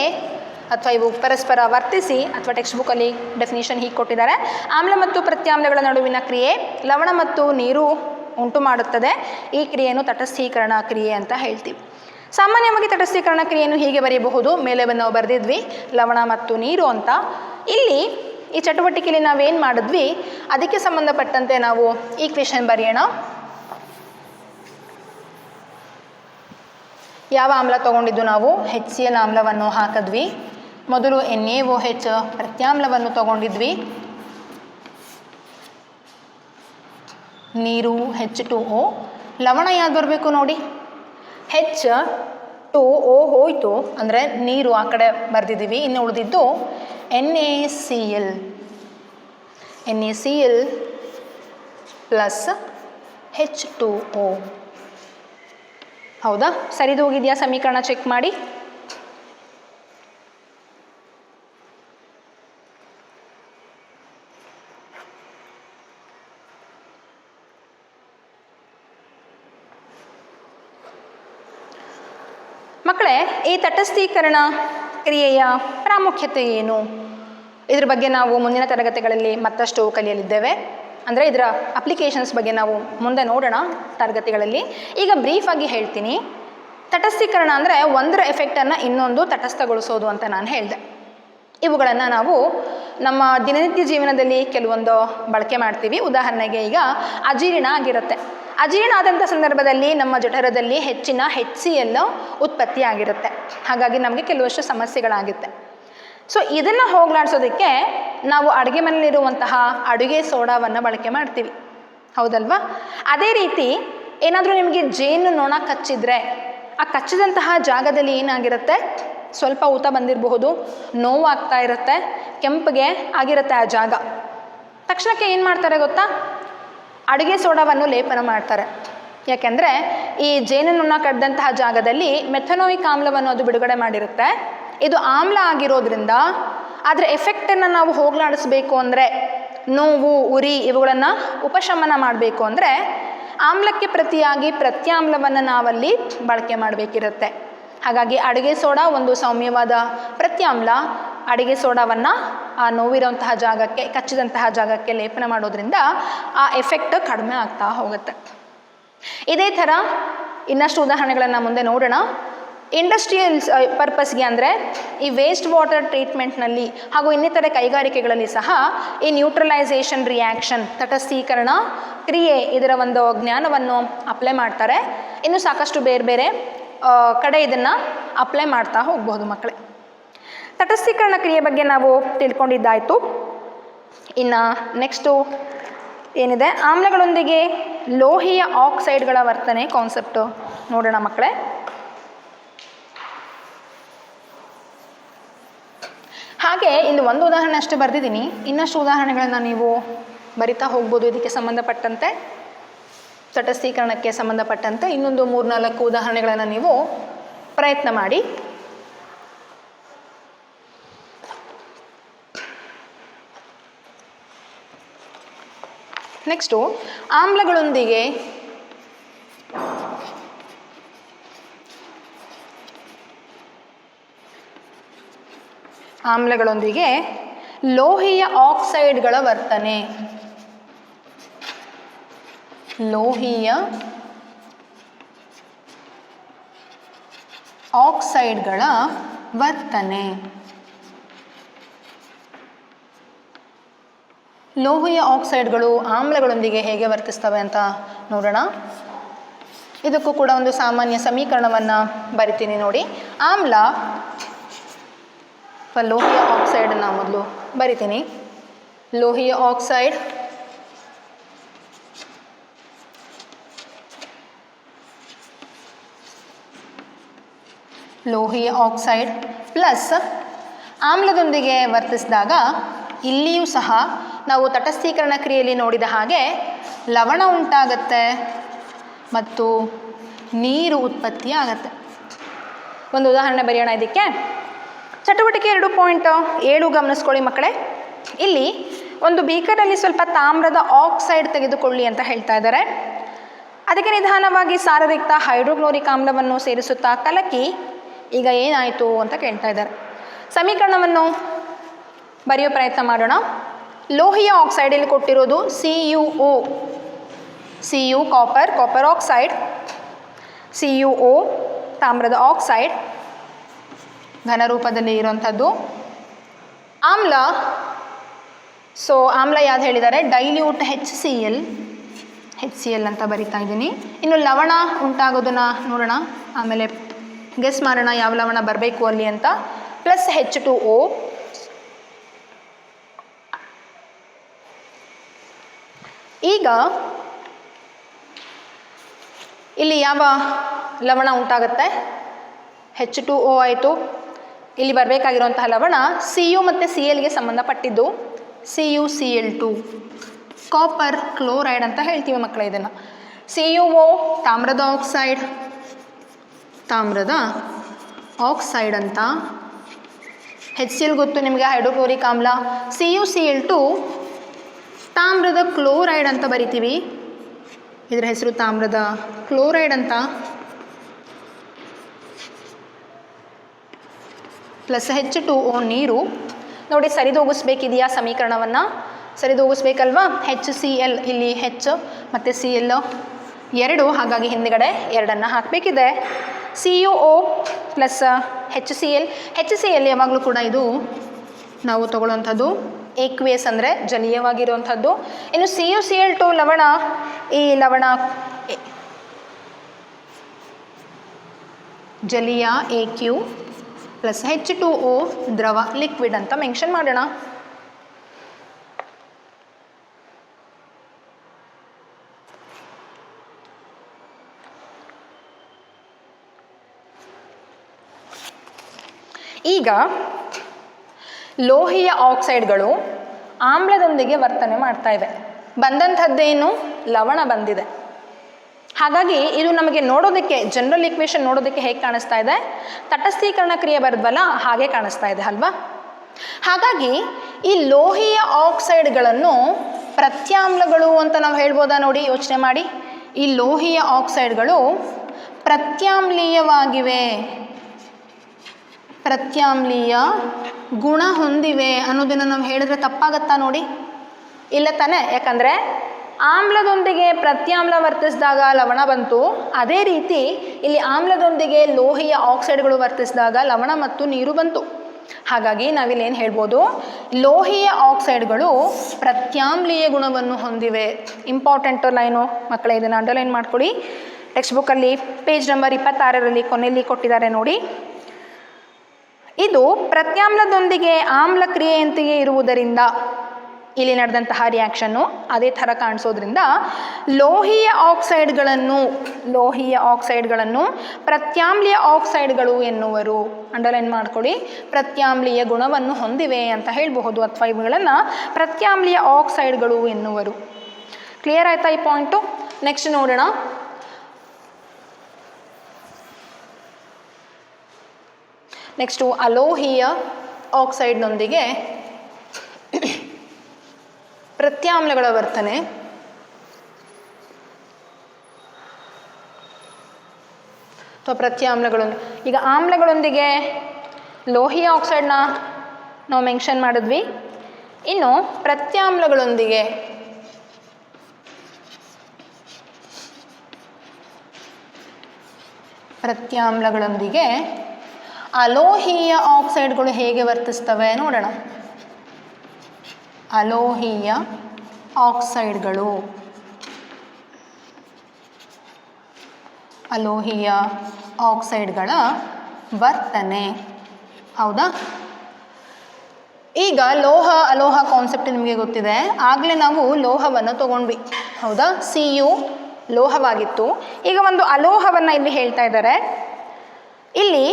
ಅಥವಾ ಇವು ಪರಸ್ಪರ ವರ್ತಿಸಿ, ಅಥವಾ ಟೆಕ್ಸ್ಟ್ ಬುಕ್ಕಲ್ಲಿ ಡೆಫಿನಿಷನ್ ಹೀಗೆ ಕೊಟ್ಟಿದ್ದಾರೆ, ಆಮ್ಲ ಮತ್ತು ಪ್ರತ್ಯಾಮ್ಲಗಳ ನಡುವಿನ ಕ್ರಿಯೆ ಲವಣ ಮತ್ತು ನೀರು ಉಂಟು ಮಾಡುತ್ತದೆ. ಈ ಕ್ರಿಯೆಯನ್ನು ತಟಸ್ಥೀಕರಣ ಕ್ರಿಯೆ ಅಂತ ಹೇಳ್ತೀವಿ. ಸಾಮಾನ್ಯವಾಗಿ ತಟಸ್ಥೀಕರಣ ಕ್ರಿಯೆಯನ್ನು ಹೀಗೆ ಬರೆಯಬಹುದು. ಮೇಲೆ ನಾವು ಬರೆದಿದ್ವಿ ಲವಣ ಮತ್ತು ನೀರು ಅಂತ. ಇಲ್ಲಿ ಈ ಚಟುವಟಿಕೆಯಲ್ಲಿ ನಾವೇನು ಮಾಡಿದ್ವಿ, ಅದಕ್ಕೆ ಸಂಬಂಧಪಟ್ಟಂತೆ ನಾವು ಈಕ್ವೇಷನ್ ಬರೆಯೋಣ. ಯಾವ ಆಮ್ಲ ತಗೊಂಡಿದ್ದು ನಾವು, HCl ಆಮ್ಲವನ್ನು ಹಾಕಿದ್ವಿ. ಮೊದಲು NaOH ಪ್ರತ್ಯಾಮ್ಲವನ್ನು ತಗೊಂಡಿದ್ವಿ. ನೀರು H2O. ಲವಣ ಯಾವ್ದು ಬರಬೇಕು ನೋಡಿ, H2O ಹೋಯಿತು ಅಂದರೆ ನೀರು ಆ ಕಡೆ ಬರೆದಿದ್ದೀವಿ. ಇನ್ನು ಉಳಿದಿದ್ದು NaCl ಪ್ಲಸ್ H2O. ಹೌದಾ? ಸರಿದು ಹೋಗಿದೆಯಾ ಸಮೀಕರಣ ಚೆಕ್ ಮಾಡಿ. ಮಕ್ಕಳೇ, ಈ ತಟಸ್ಥೀಕರಣ ಕ್ರಿಯೆಯ ಪ್ರಾಮುಖ್ಯತೆ ಏನು, ಇದ್ರ ಬಗ್ಗೆ ನಾವು ಮುಂದಿನ ತರಗತಿಗಳಲ್ಲಿ ಮತ್ತಷ್ಟು ಕಲಿಯಲಿದ್ದೇವೆ. ಅಂದರೆ ಇದರ ಅಪ್ಲಿಕೇಶನ್ಸ್ ಬಗ್ಗೆ ನಾವು ಮುಂದೆ ನೋಡೋಣ ತರಗತಿಗಳಲ್ಲಿ. ಈಗ ಬ್ರೀಫಾಗಿ ಹೇಳ್ತೀನಿ. ತಟಸ್ಥೀಕರಣ ಅಂದರೆ ಒಂದರ ಎಫೆಕ್ಟನ್ನು ಇನ್ನೊಂದು ತಟಸ್ಥಗೊಳಿಸೋದು ಅಂತ ನಾನು ಹೇಳಿದೆ. ಇವುಗಳನ್ನು ನಾವು ನಮ್ಮ ದಿನನಿತ್ಯ ಜೀವನದಲ್ಲಿ ಕೆಲವೊಂದು ಬಳಕೆ ಮಾಡ್ತೀವಿ. ಉದಾಹರಣೆಗೆ ಈಗ ಅಜೀರ್ಣ ಆಗಿರುತ್ತೆ. ಅಜೀರ್ಣ ಆದಂಥ ಸಂದರ್ಭದಲ್ಲಿ ನಮ್ಮ ಜಠರದಲ್ಲಿ ಹೆಚ್ಚಿನ HCl ಉತ್ಪತ್ತಿ ಆಗಿರುತ್ತೆ. ಹಾಗಾಗಿ ನಮಗೆ ಕೆಲವಷ್ಟು ಸಮಸ್ಯೆಗಳಾಗುತ್ತೆ. ಸೊ ಇದನ್ನು ಹೋಗಲಾಡಿಸೋದಕ್ಕೆ ನಾವು ಅಡುಗೆ ಮನೆಯಲ್ಲಿರುವಂತಹ ಅಡುಗೆ ಸೋಡಾವನ್ನು ಬಳಕೆ ಮಾಡ್ತೀವಿ, ಹೌದಲ್ವಾ? ಅದೇ ರೀತಿ ಏನಾದರೂ ನಿಮಗೆ ಜೇನು ನೊಣ ಕಚ್ಚಿದ್ರೆ ಆ ಕಚ್ಚಿದಂತಹ ಜಾಗದಲ್ಲಿ ಏನಾಗಿರುತ್ತೆ, ಸ್ವಲ್ಪ ಊತ ಬಂದಿರಬಹುದು, ನೋವಾಗ್ತಾ ಇರುತ್ತೆ, ಕೆಂಪಗೆ ಆಗಿರುತ್ತೆ ಆ ಜಾಗ. ತಕ್ಷಣಕ್ಕೆ ಏನು ಮಾಡ್ತಾರೆ ಗೊತ್ತಾ, ಅಡುಗೆ ಸೋಡಾವನ್ನು ಲೇಪನ ಮಾಡ್ತಾರೆ. ಯಾಕೆಂದರೆ ಈ ಜೇನುನೊಣ ಕಡ್ದಂತಹ ಜಾಗದಲ್ಲಿ ಮೆಥನೋಯಿಕ್ ಆಮ್ಲವನ್ನು ಅದು ಬಿಡುಗಡೆ ಮಾಡಿರುತ್ತೆ. ಇದು ಆಮ್ಲ ಆಗಿರೋದ್ರಿಂದ ಅದರ ಎಫೆಕ್ಟನ್ನು ನಾವು ಹೋಗಲಾಡಿಸ್ಬೇಕು ಅಂದರೆ, ನೋವು ಉರಿ ಇವುಗಳನ್ನು ಉಪಶಮನ ಮಾಡಬೇಕು ಅಂದರೆ ಆಮ್ಲಕ್ಕೆ ಪ್ರತಿಯಾಗಿ ಪ್ರತ್ಯಾಮ್ಲವನ್ನು ನಾವಲ್ಲಿ ಬಳಕೆ ಮಾಡಬೇಕಿರುತ್ತೆ. ಹಾಗಾಗಿ ಅಡುಗೆ ಸೋಡಾ ಒಂದು ಸೌಮ್ಯವಾದ ಪ್ರತ್ಯಾಮ್ಲ. ಅಡುಗೆ ಸೋಡಾವನ್ನು ಆ ನೋವಿರುವಂತಹ ಜಾಗಕ್ಕೆ, ಕಚ್ಚಿದಂತಹ ಜಾಗಕ್ಕೆ ಲೇಪನ ಮಾಡೋದ್ರಿಂದ ಆ ಎಫೆಕ್ಟ್ ಕಡಿಮೆ ಆಗ್ತಾ ಹೋಗುತ್ತೆ. ಇದೇ ಥರ ಇನ್ನಷ್ಟು ಉದಾಹರಣೆಗಳನ್ನು ಮುಂದೆ ನೋಡೋಣ. ಇಂಡಸ್ಟ್ರಿಯಲ್ ಪರ್ಪಸ್ಗೆ ಅಂದರೆ ಈ ವೇಸ್ಟ್ ವಾಟರ್ ಟ್ರೀಟ್ಮೆಂಟ್ನಲ್ಲಿ ಹಾಗೂ ಇನ್ನಿತರೆ ಕೈಗಾರಿಕೆಗಳಲ್ಲಿ ಸಹ ಈ ನ್ಯೂಟ್ರಲೈಸೇಷನ್ ರಿಯಾಕ್ಷನ್ ತಟಸ್ಥೀಕರಣ ಕ್ರಿಯೆ ಇದರ ಒಂದು ಜ್ಞಾನವನ್ನು ಅಪ್ಲೈ ಮಾಡ್ತಾರೆ. ಇನ್ನು ಸಾಕಷ್ಟು ಬೇರೆ ಬೇರೆ ಕಡೆ ಇದನ್ನು ಅಪ್ಲೈ ಮಾಡ್ತಾ ಹೋಗ್ಬೋದು ಮಕ್ಕಳೇ. ತಟಸ್ಥೀಕರಣ ಕ್ರಿಯೆ ಬಗ್ಗೆ ನಾವು ತಿಳ್ಕೊಂಡಿದ್ದಾಯಿತು. ಇನ್ನು ನೆಕ್ಸ್ಟು ಏನಿದೆ, ಆಮ್ಲಗಳೊಂದಿಗೆ ಲೋಹೀಯ ಆಕ್ಸೈಡ್ಗಳ ವರ್ತನೆ ಕಾನ್ಸೆಪ್ಟು ನೋಡೋಣ ಮಕ್ಕಳೇ. ಹಾಗೆ ಇಲ್ಲಿ ಒಂದು ಉದಾಹರಣೆ ಅಷ್ಟೇ ಬರೆದಿದ್ದೀನಿ, ಇನ್ನಷ್ಟು ಉದಾಹರಣೆಗಳನ್ನು ನೀವು ಬರಿತಾ ಹೋಗ್ಬೋದು. ಇದಕ್ಕೆ ಸಂಬಂಧಪಟ್ಟಂತೆ ತಟಸ್ಥೀಕರಣಕ್ಕೆ ಸಂಬಂಧಪಟ್ಟಂತೆ ಇನ್ನೊಂದು 3-4 ಉದಾಹರಣೆಗಳನ್ನು ನೀವು ಪ್ರಯತ್ನ ಮಾಡಿ. ನೆಕ್ಸ್ಟು ಆಮ್ಲಗಳೊಂದಿಗೆ ಲೋಹೀಯ ಆಕ್ಸೈಡ್ಗಳ ವರ್ತನೆ. ಲೋಹೀಯ ಆಕ್ಸೈಡ್ಗಳ ವರ್ತನೆ. ಲೋಹೀಯ ಆಕ್ಸೈಡ್ಗಳು ಆಮ್ಲಗಳೊಂದಿಗೆ ಹೇಗೆ ವರ್ತಿಸ್ತವೆ ಅಂತ ನೋಡೋಣ. ಇದಕ್ಕೂ ಕೂಡ ಒಂದು ಸಾಮಾನ್ಯ ಸಮೀಕರಣವನ್ನು ಬರಿತೀನಿ ನೋಡಿ. ಆಮ್ಲ ಅಥವಾ ಲೋಹೀಯ ಆಕ್ಸೈಡನ್ನು ಮೊದಲು ಬರಿತೀನಿ. ಲೋಹೀಯ ಆಕ್ಸೈಡ್ ಪ್ಲಸ್ ಆಮ್ಲದೊಂದಿಗೆ ವರ್ತಿಸಿದಾಗ ಇಲ್ಲಿಯೂ ಸಹ ನಾವು ತಟಸ್ಥೀಕರಣ ಕ್ರಿಯೆಯಲ್ಲಿ ನೋಡಿದ ಹಾಗೆ ಲವಣ ಉಂಟಾಗತ್ತೆ ಮತ್ತು ನೀರು ಉತ್ಪತ್ತಿ ಆಗತ್ತೆ. ಒಂದು ಉದಾಹರಣೆ ಬರೆಯೋಣ ಇದಕ್ಕೆ. ಚಟುವಟಿಕೆ 2.7 ಗಮನಿಸ್ಕೊಳ್ಳಿ ಮಕ್ಕಳೇ. ಇಲ್ಲಿ ಒಂದು ಬೀಕರಲ್ಲಿ ಸ್ವಲ್ಪ ತಾಮ್ರದ ಆಕ್ಸೈಡ್ ತೆಗೆದುಕೊಳ್ಳಿ ಅಂತ ಹೇಳ್ತಾ ಇದ್ದಾರೆ. ಅದಕ್ಕೆ ನಿಧಾನವಾಗಿ ಸಾರರಿಕ್ತ ಹೈಡ್ರೋಕ್ಲೋರಿಕ್ ಆಮ್ಲವನ್ನು ಸೇರಿಸುತ್ತಾ ಕಲಕಿ ಈಗ ಏನಾಯಿತು ಅಂತ ಕೇಳ್ತಾ ಇದ್ದಾರೆ. ಸಮೀಕರಣವನ್ನು ಬರೆಯೋ ಪ್ರಯತ್ನ ಮಾಡೋಣ. ಲೋಹೀಯ ಆಕ್ಸೈಡ್ ಇಲ್ಲಿ ಕೊಟ್ಟಿರೋದು CuO ಕಾಪರ್ ಆಕ್ಸೈಡ್, CuO ತಾಮ್ರದ ಆಕ್ಸೈಡ್ ಘನ ರೂಪದಲ್ಲಿ ಇರುವಂಥದ್ದು. ಆಮ್ಲ ಆಮ್ಲ ಯಾವ್ದು ಹೇಳಿದ್ದಾರೆ, ಡೈಲ್ಯೂಟ್ HCl ಅಂತ ಬರಿತಾ ಇದ್ದೀನಿ. ಇನ್ನು ಲವಣ ಉಂಟಾಗೋದನ್ನು ನೋಡೋಣ, ಆಮೇಲೆ ಗೆಸ್ ಮಾಡೋಣ ಯಾವ ಲವಣ ಬರಬೇಕು ಅಲ್ಲಿ ಅಂತ. Plus H2O. ಈಗ ಇಲ್ಲಿ ಯಾವ ಲವಣ ಉಂಟಾಗುತ್ತೆ, H2O ಆಯಿತು. ಇಲ್ಲಿ ಬರಬೇಕಾಗಿರುವಂತಹ ಲವಣ Cu ಮತ್ತು Clಗೆ ಸಂಬಂಧಪಟ್ಟಿದ್ದು, CuCl2 ಕಾಪರ್ ಕ್ಲೋರೈಡ್ ಅಂತ ಹೇಳ್ತೀವಿ ಮಕ್ಕಳೇ ಇದನ್ನು. CuO ತಾಮ್ರದ ಆಕ್ಸೈಡ್ ಅಂತ. HCl ಗೊತ್ತು ನಿಮಗೆ, ಹೈಡ್ರೋಕ್ಲೋರಿಕ್ ಆಮ್ಲ. CuCl2 ತಾಮ್ರದ ಕ್ಲೋರೈಡ್ ಅಂತ ಬರಿತೀವಿ, ಇದರ ಹೆಸರು ತಾಮ್ರದ ಕ್ಲೋರೈಡ್ ಅಂತ. ಪ್ಲಸ್ H2O ನೀರು. ನೋಡಿ ಸರಿದೂಗಿಸ್ಬೇಕಿದೆಯಾ ಸಮೀಕರಣವನ್ನು? ಸರಿದೂಗಿಸ್ಬೇಕಲ್ವಾ? HCl ಇಲ್ಲಿ H ಮತ್ತು Cl 2, ಹಾಗಾಗಿ ಹಿಂದ್ಗಡೆ 2 ಹಾಕಬೇಕಿದೆ. CuO ಪ್ಲಸ್ HCl ಯಾವಾಗಲೂ ಕೂಡ ಇದು ನಾವು ತಗೊಳ್ಳುವಂಥದ್ದು ಏಕ್ವೇಸ್ ಅಂದರೆ ಜಲೀಯವಾಗಿರುವಂಥದ್ದು. ಇನ್ನು CuCl2 ಲವಣ, ಈ ಲವಣ ಜಲೀಯ AQ ಪ್ಲಸ್ H2O ದ್ರವ ಲಿಕ್ವಿಡ್ ಅಂತ ಮೆನ್ಷನ್ ಮಾಡೋಣ. ಈಗ ಲೋಹೀಯ ಆಕ್ಸೈಡ್ಗಳು ಆಮ್ಲದೊಂದಿಗೆ ವರ್ತನೆ ಮಾಡ್ತಾ ಇವೆ. ಬಂದಂಥದ್ದೇನು? ಲವಣ ಬಂದಿದೆ. ಹಾಗಾಗಿ ಇದು ನಮಗೆ ನೋಡೋದಕ್ಕೆ, ಜನರಲ್ ಈಕ್ವೇಷನ್ ನೋಡೋದಕ್ಕೆ ಹೇಗೆ ಕಾಣಿಸ್ತಾ ಇದೆ? ತಟಸ್ಥೀಕರಣ ಕ್ರಿಯೆ ಬರೆದ್ವಲ್ಲ ಹಾಗೆ ಕಾಣಿಸ್ತಾ ಇದೆ ಅಲ್ವಾ? ಹಾಗಾಗಿ ಈ ಲೋಹೀಯ ಆಕ್ಸೈಡ್ಗಳನ್ನು ಪ್ರತ್ಯಾಮ್ಲಗಳು ಅಂತ ನಾವು ಹೇಳ್ಬೋದಾ? ನೋಡಿ, ಯೋಚನೆ ಮಾಡಿ. ಈ ಲೋಹೀಯ ಆಕ್ಸೈಡ್ಗಳು ಪ್ರತ್ಯಾಮ್ಲೀಯವಾಗಿವೆ, ಪ್ರತ್ಯಾಮ್ಲೀಯ ಗುಣ ಹೊಂದಿವೆ ಅನ್ನೋದನ್ನು ನಾವು ಹೇಳಿದ್ರೆ ತಪ್ಪಾಗತ್ತಾ? ನೋಡಿ, ಇಲ್ಲ ತಾನೆ. ಯಾಕಂದರೆ ಆಮ್ಲದೊಂದಿಗೆ ಪ್ರತ್ಯಾಮ್ಲ ವರ್ತಿಸಿದಾಗ ಲವಣ ಬಂತು. ಅದೇ ರೀತಿ ಇಲ್ಲಿ ಆಮ್ಲದೊಂದಿಗೆ ಲೋಹೀಯ ಆಕ್ಸೈಡ್ಗಳು ವರ್ತಿಸಿದಾಗ ಲವಣ ಮತ್ತು ನೀರು ಬಂತು. ಹಾಗಾಗಿ ನಾವಿಲ್ಲಿ ಏನು ಹೇಳ್ಬೋದು, ಲೋಹೀಯ ಆಕ್ಸೈಡ್ಗಳು ಪ್ರತ್ಯಾಮ್ಲೀಯ ಗುಣವನ್ನು ಹೊಂದಿವೆ. ಇಂಪಾರ್ಟೆಂಟ್ ಲೈನು ಮಕ್ಕಳೇ, ಇದನ್ನು ಅಂಡರ್ಲೈನ್ ಮಾಡ್ಕೊಳ್ಳಿ. ಟೆಕ್ಸ್ಟ್ ಬುಕ್ಕಲ್ಲಿ ಪೇಜ್ ನಂಬರ್ 26ರಲ್ಲಿ ಕೊನೆಯಲ್ಲಿ ಕೊಟ್ಟಿದ್ದಾರೆ ನೋಡಿ. ಇದು ಪ್ರತ್ಯಾಮ್ಲದೊಂದಿಗೆ ಆಮ್ಲ ಕ್ರಿಯೆಯಂತೆಯೇ ಇರುವುದರಿಂದ ಇಲ್ಲಿ ನಡೆದಂತಹ ರಿಯಾಕ್ಷನ್ನು ಅದೇ ಥರ ಕಾಣಿಸೋದ್ರಿಂದ ಲೋಹೀಯ ಆಕ್ಸೈಡ್ಗಳನ್ನು ಪ್ರತ್ಯಾಮ್ಲೀಯ ಆಕ್ಸೈಡ್ಗಳು ಎನ್ನುವರು. ಅಂಡರ್ಲೈನ್ ಮಾಡ್ಕೊಳ್ಳಿ, ಪ್ರತ್ಯಾಮ್ಲೀಯ ಗುಣವನ್ನು ಹೊಂದಿವೆ ಅಂತ ಹೇಳಬಹುದು, ಅಥವಾ ಇವುಗಳನ್ನು ಪ್ರತ್ಯಾಮ್ಲೀಯ ಆಕ್ಸೈಡ್ಗಳು ಎನ್ನುವರು. ಕ್ಲಿಯರ್ ಆಯ್ತಾ ಈ ಪಾಯಿಂಟು? ನೆಕ್ಸ್ಟ್ ನೋಡೋಣ. ನೆಕ್ಸ್ಟು ಅಲೋಹೀಯ ಆಕ್ಸೈಡ್ನೊಂದಿಗೆ ಪ್ರತ್ಯಾಮ್ಲಗಳ ವರ್ತನೆ. ಅಥವಾ ಪ್ರತ್ಯಾಮ್ಲಗಳು, ಈಗ ಆಮ್ಲಗಳೊಂದಿಗೆ ಲೋಹೀಯ ಆಕ್ಸೈಡ್ನ ನಾವು ಮೆನ್ಷನ್ ಮಾಡಿದ್ವಿ. ಇನ್ನು ಪ್ರತ್ಯಾಮ್ಲಗಳೊಂದಿಗೆ ಅಲೋಹೀಯ ಆಕ್ಸೈಡ್ಗಳು ಹೇಗೆ ವರ್ತಿಸ್ತವೆ ನೋಡೋಣ. ಅಲೋಹೀಯ ಆಕ್ಸೈಡ್ಗಳ ವರ್ತನೆ. ಹೌದಾ? ಈಗ ಅಲೋಹ ಕಾನ್ಸೆಪ್ಟ್ ನಿಮಗೆ ಗೊತ್ತಿದೆ. ಆಗಲೇ ನಾವು ಲೋಹವನ್ನು ತಗೊಂಡ್ವಿ, ಹೌದಾ? Cu ಲೋಹವಾಗಿತ್ತು. ಈಗ ಒಂದು ಅಲೋಹವನ್ನು ಇಲ್ಲಿ ಹೇಳ್ತಾ ಇದ್ದಾರೆ. ಇಲ್ಲಿ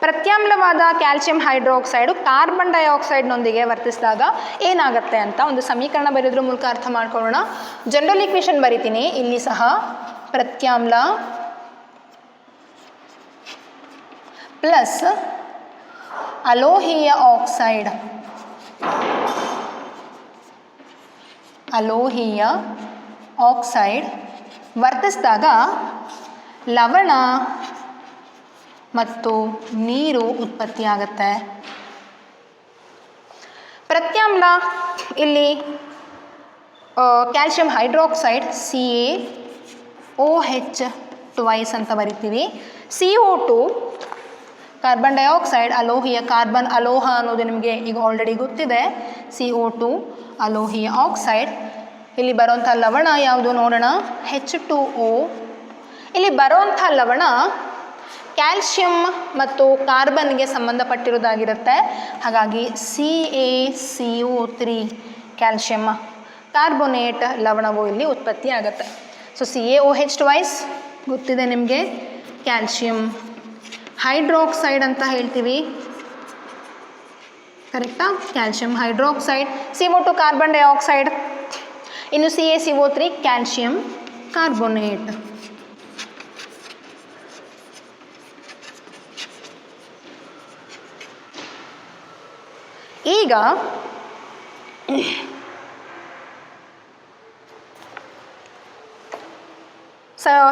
ಪ್ರತ್ಯಾಮ್ಲವಾದ ಕ್ಯಾಲ್ಸಿಯಂ ಹೈಡ್ರಾಕ್ಸೈಡು ಕಾರ್ಬನ್ ಡೈಆಕ್ಸೈಡ್ನೊಂದಿಗೆ ವರ್ತಿಸಿದಾಗ ಏನಾಗುತ್ತೆ ಅಂತ ಒಂದು ಸಮೀಕರಣ ಬರೆಯೋದ್ರ ಮೂಲಕ ಅರ್ಥ ಮಾಡ್ಕೊಳ್ಳೋಣ. ಜನರಲ್ ಈಕ್ವೇಷನ್ ಬರಿತೀನಿ. ಇಲ್ಲಿ ಸಹ ಪ್ರತ್ಯಾಮ್ಲ ಪ್ಲಸ್ ಅಲೋಹೀಯ ಆಕ್ಸೈಡ್ ವರ್ತಿಸಿದಾಗ ಲವಣ ಮತ್ತು ನೀರು ಉತ್ಪತ್ತಿಯಾಗುತ್ತೆ. ಪ್ರತ್ಯಾಮ್ಲ ಇಲ್ಲಿ ಕ್ಯಾಲ್ಸಿಯಂ ಹೈಡ್ರಾಕ್ಸೈಡ್ CaOH ಟ್ವೈಸ್ ಅಂತ ಬರಿತೀವಿ. CO2 ಕಾರ್ಬನ್ ಡೈಆಕ್ಸೈಡ್ ಕಾರ್ಬನ್ ಅಲೋಹ ಅನ್ನೋದು ನಿಮಗೆ ಈಗ ಆಲ್ರೆಡಿ ಗೊತ್ತಿದೆ. CO2 ಅಲೋಹೀಯ oxide. ಇಲ್ಲಿ ಬರುವಂಥ ಲವಣ ಯಾವುದು ನೋಡೋಣ, H2O. ಇಲ್ಲಿ ಬರುವಂಥ ಲವಣ ಕ್ಯಾಲ್ಶಿಯಂ ಮತ್ತು ಕಾರ್ಬನ್ಗೆ ಸಂಬಂಧಪಟ್ಟಿರೋದಾಗಿರುತ್ತೆ. ಹಾಗಾಗಿ CaCO3 ಕ್ಯಾಲ್ಶಿಯಂ ಕಾರ್ಬೋನೇಟ್ ಲವಣವು ಇಲ್ಲಿ ಉತ್ಪತ್ತಿ ಆಗುತ್ತೆ. ಸೊ CaOH ಟ್ವೈಸ್ ಗೊತ್ತಿದೆ ನಿಮಗೆ. ಕ್ಯಾಲ್ಶಿಯಂ ಹೈಡ್ರಾಕ್ಸೈಡ್ ಅಂತ ಹೇಳ್ತೀವಿ, ಕರೆಕ್ಟಾ? Calcium hydroxide. CO2 carbon dioxide. ಇನ್ನು CaCO3 ಕ್ಯಾಲ್ಶಿಯಂ ಕಾರ್ಬೋನೇಟ್. ಈಗ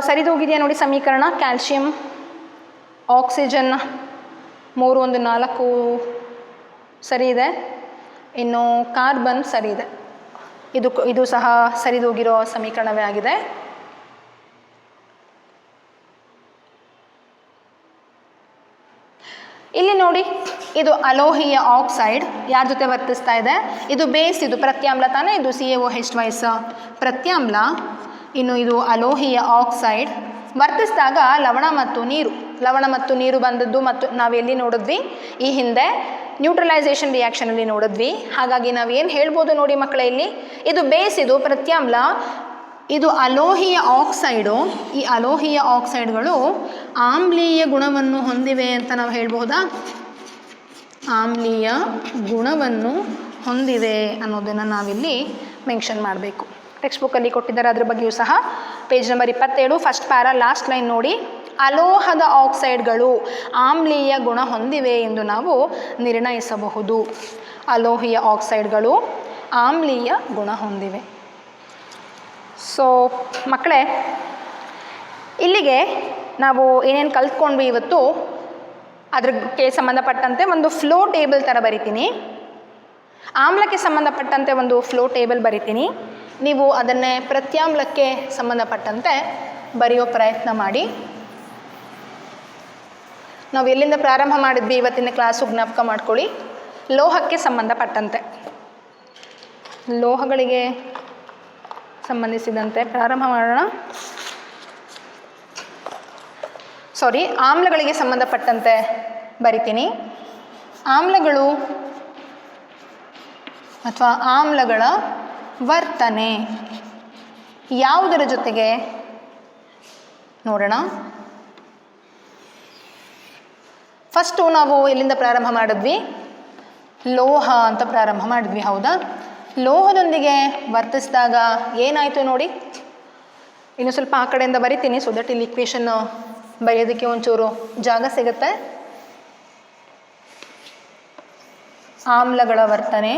ಸರಿದೋಗಿದೆಯಾ ನೋಡಿ ಸಮೀಕರಣ. ಕ್ಯಾಲ್ಶಿಯಂ, ಆಕ್ಸಿಜನ್ 3 1 4 ಸರಿ ಇದೆ. ಇನ್ನು ಕಾರ್ಬನ್ ಸರಿ ಇದೆ. ಇದು ಸಹ ಸರಿದೋಗಿರೋ ಸಮೀಕರಣವೇ ಆಗಿದೆ. ಇಲ್ಲಿ ನೋಡಿ, ಇದು ಅಲೋಹೀಯ ಆಕ್ಸೈಡ್ ಯಾರ ಜೊತೆ ವರ್ತಿಸ್ತಾ ಇದೆ? ಇದು ಬೇಸ್, ಇದು ಪ್ರತ್ಯಾಮ್ಲ ತಾನೇ. ಇದು CaOH ಟ್ವೈಸ್ ಪ್ರತ್ಯಾಮ್ಲ. ಇನ್ನು ಇದು ಅಲೋಹೀಯ ಆಕ್ಸೈಡ್ ವರ್ತಿಸಿದಾಗ ಲವಣ ಮತ್ತು ನೀರು ಬಂದದ್ದು ಮತ್ತು ನಾವೆಲ್ಲಿ ನೋಡಿದ್ವಿ ಈ ಹಿಂದೆ ನ್ಯೂಟ್ರಲೈಸೇಷನ್ ರಿಯಾಕ್ಷನಲ್ಲಿ ನೋಡಿದ್ವಿ. ಹಾಗಾಗಿ ನಾವೇನು ಹೇಳ್ಬೋದು ನೋಡಿ ಮಕ್ಕಳೇ, ಇಲ್ಲಿ ಇದು ಬೇಸ್, ಇದು ಪ್ರತ್ಯಾಮ್ಲ, ಇದು ಅಲೋಹೀಯ ಆಕ್ಸೈಡು. ಈ ಅಲೋಹೀಯ ಆಕ್ಸೈಡ್ಗಳು ಆಮ್ಲೀಯ ಗುಣವನ್ನು ಹೊಂದಿವೆ ಅಂತ ನಾವು ಹೇಳ್ಬಹುದಾ? ಆಮ್ಲೀಯ ಗುಣವನ್ನು ಹೊಂದಿವೆ ಅನ್ನೋದನ್ನು ನಾವಿಲ್ಲಿ ಮೆನ್ಷನ್ ಮಾಡಬೇಕು. ಟೆಕ್ಸ್ಟ್ ಬುಕ್ಕಲ್ಲಿ ಕೊಟ್ಟಿದ್ದಾರೆ, ಅದ್ರ ಬಗ್ಗೆಯೂ ಸಹ. Page number 27 first para last line ನೋಡಿ. ಅಲೋಹದ ಆಕ್ಸೈಡ್ಗಳು ಆಮ್ಲೀಯ ಗುಣ ಹೊಂದಿವೆ ಎಂದು ನಾವು ನಿರ್ಣಯಿಸಬಹುದು. ಅಲೋಹೀಯ ಆಕ್ಸೈಡ್ಗಳು ಆಮ್ಲೀಯ ಗುಣ ಹೊಂದಿವೆ. ಸೊ ಮಕ್ಕಳೇ, ಇಲ್ಲಿಗೆ ನಾವು ಏನೇನು ಕಲ್ತ್ಕೊಂಡ್ವಿ ಇವತ್ತು ಅದಕ್ಕೆ ಸಂಬಂಧಪಟ್ಟಂತೆ ಒಂದು ಫ್ಲೋ ಟೇಬಲ್ ಥರ ಬರಿತೀನಿ. ಆಮ್ಲಕ್ಕೆ ಸಂಬಂಧಪಟ್ಟಂತೆ ಒಂದು ಫ್ಲೋ ಟೇಬಲ್ ಬರಿತೀನಿ. ನೀವು ಅದನ್ನೇ ಪ್ರತ್ಯಾಮ್ಲಕ್ಕೆ ಸಂಬಂಧಪಟ್ಟಂತೆ ಬರೆಯೋ ಪ್ರಯತ್ನ ಮಾಡಿ. ನಾವು ಎಲ್ಲಿಂದ ಪ್ರಾರಂಭ ಮಾಡಿದ್ವಿ ಇವತ್ತಿನ ಕ್ಲಾಸು ಜ್ಞಾಪಕ ಮಾಡ್ಕೊಳ್ಳಿ. ಲೋಹಕ್ಕೆ ಸಂಬಂಧಪಟ್ಟಂತೆ, ಲೋಹಗಳಿಗೆ ಸಂಬಂಧಿಸಿದಂತೆ ಪ್ರಾರಂಭ ಮಾಡೋಣ. ಆಮ್ಲಗಳಿಗೆ ಸಂಬಂಧಪಟ್ಟಂತೆ ಬರಿತೀನಿ. ಆಮ್ಲಗಳು ಅಥವಾ ಆಮ್ಲಗಳ ವರ್ತನೆ ಯಾವುದರ ಜೊತೆಗೆ ನೋಡೋಣ. ಫಸ್ಟು ನಾವು ಎಲ್ಲಿಂದ ಪ್ರಾರಂಭ ಮಾಡಿದ್ವಿ? ಲೋಹ ಅಂತ ಪ್ರಾರಂಭ ಮಾಡಿದ್ವಿ, ಹೌದಾ? ಲೋಹದೊಂದಿಗೆ ವರ್ತಿಸಿದಾಗ ಏನಾಯಿತು ನೋಡಿ. ಇನ್ನು ಸ್ವಲ್ಪ ಆ ಕಡೆಯಿಂದ ಬರಿತೀನಿ, ಸೊ ದಟ್ ಇಲ್ಲಿ ಇಕ್ವೇಷನ್ ಬರೆಯೋದಕ್ಕೆ ಒಂಚೂರು ಜಾಗ ಸಿಗುತ್ತೆ. ಆಮ್ಲಗಳ ವರ್ತನೆ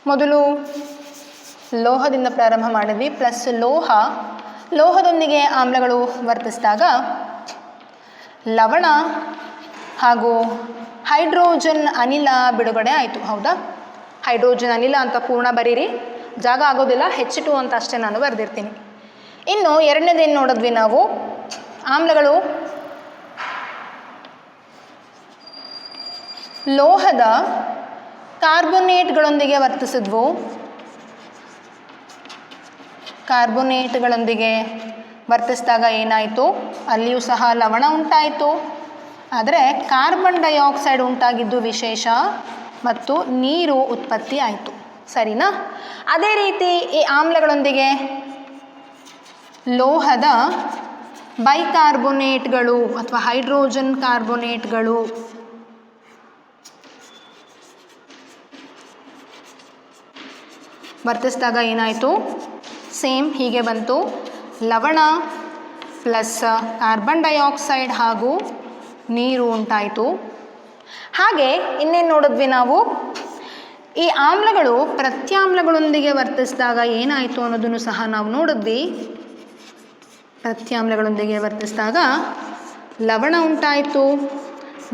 ಮೊದಲು ಲೋಹದಿಂದ ಪ್ರಾರಂಭ ಮಾಡಿದ್ವಿ, ಪ್ಲಸ್ ಲೋಹದೊಂದಿಗೆ ಆಮ್ಲಗಳು ವರ್ತಿಸಿದಾಗ ಲವಣ ಹಾಗೂ ಹೈಡ್ರೋಜನ್ ಅನಿಲ ಬಿಡುಗಡೆ ಆಯಿತು, ಹೌದಾ? ಹೈಡ್ರೋಜನ್ ಅನಿಲ ಅಂತ ಪೂರ್ಣ ಬರೀರಿ, ಜಾಗ ಆಗೋದಿಲ್ಲ, H2 ಅಂತ ಅಷ್ಟೇ ನಾನು ಬರೆದಿರ್ತೀನಿ. ಇನ್ನು ಎರಡನೇದೇನು ನೋಡಿದ್ವಿ ನಾವು? ಆಮ್ಲಗಳು ಲೋಹದ ಕಾರ್ಬೋನೇಟ್ಗಳೊಂದಿಗೆ ವರ್ತಿಸಿದ್ವು. ಕಾರ್ಬೋನೇಟ್ಗಳೊಂದಿಗೆ ವರ್ತಿಸಿದಾಗ ಏನಾಯಿತು? ಅಲ್ಲಿಯೂ ಸಹ ಲವಣ ಉಂಟಾಯಿತು, ಆದರೆ ಕಾರ್ಬನ್ ಡೈಆಕ್ಸೈಡ್ ಉಂಟಾಗಿದ್ದು ವಿಶೇಷ ಮತ್ತು ನೀರು ಉತ್ಪತ್ತಿ ಆಯಿತು, ಸರಿನಾ? ಅದೇ ರೀತಿ ಈ ಆಮ್ಲಗಳೊಂದಿಗೆ ಲೋಹದ ಬೈಕಾರ್ಬೋನೇಟ್ಗಳು ಅಥವಾ ಹೈಡ್ರೋಜನ್ ಕಾರ್ಬೋನೇಟ್ಗಳು ವರ್ತಿಸಿದಾಗ ಏನಾಯಿತು? ಸೇಮ್ ಹೀಗೆ ಬಂತು, ಲವಣ ಪ್ಲಸ್ ಕಾರ್ಬನ್ ಡೈಆಕ್ಸೈಡ್ ಹಾಗೂ ನೀರು ಉಂಟಾಯಿತು. ಹಾಗೆ ಇನ್ನೇನು ನೋಡಿದ್ವಿ ನಾವು? ಈ ಆಮ್ಲಗಳು ಪ್ರತ್ಯಾಮ್ಲಗಳೊಂದಿಗೆ ವರ್ತಿಸಿದಾಗ ಏನಾಯಿತು ಅನ್ನೋದನ್ನು ಸಹ ನಾವು ನೋಡಿದ್ವಿ. ಪ್ರತ್ಯಾಮ್ಲಗಳೊಂದಿಗೆ ವರ್ತಿಸಿದಾಗ ಲವಣ ಉಂಟಾಯಿತು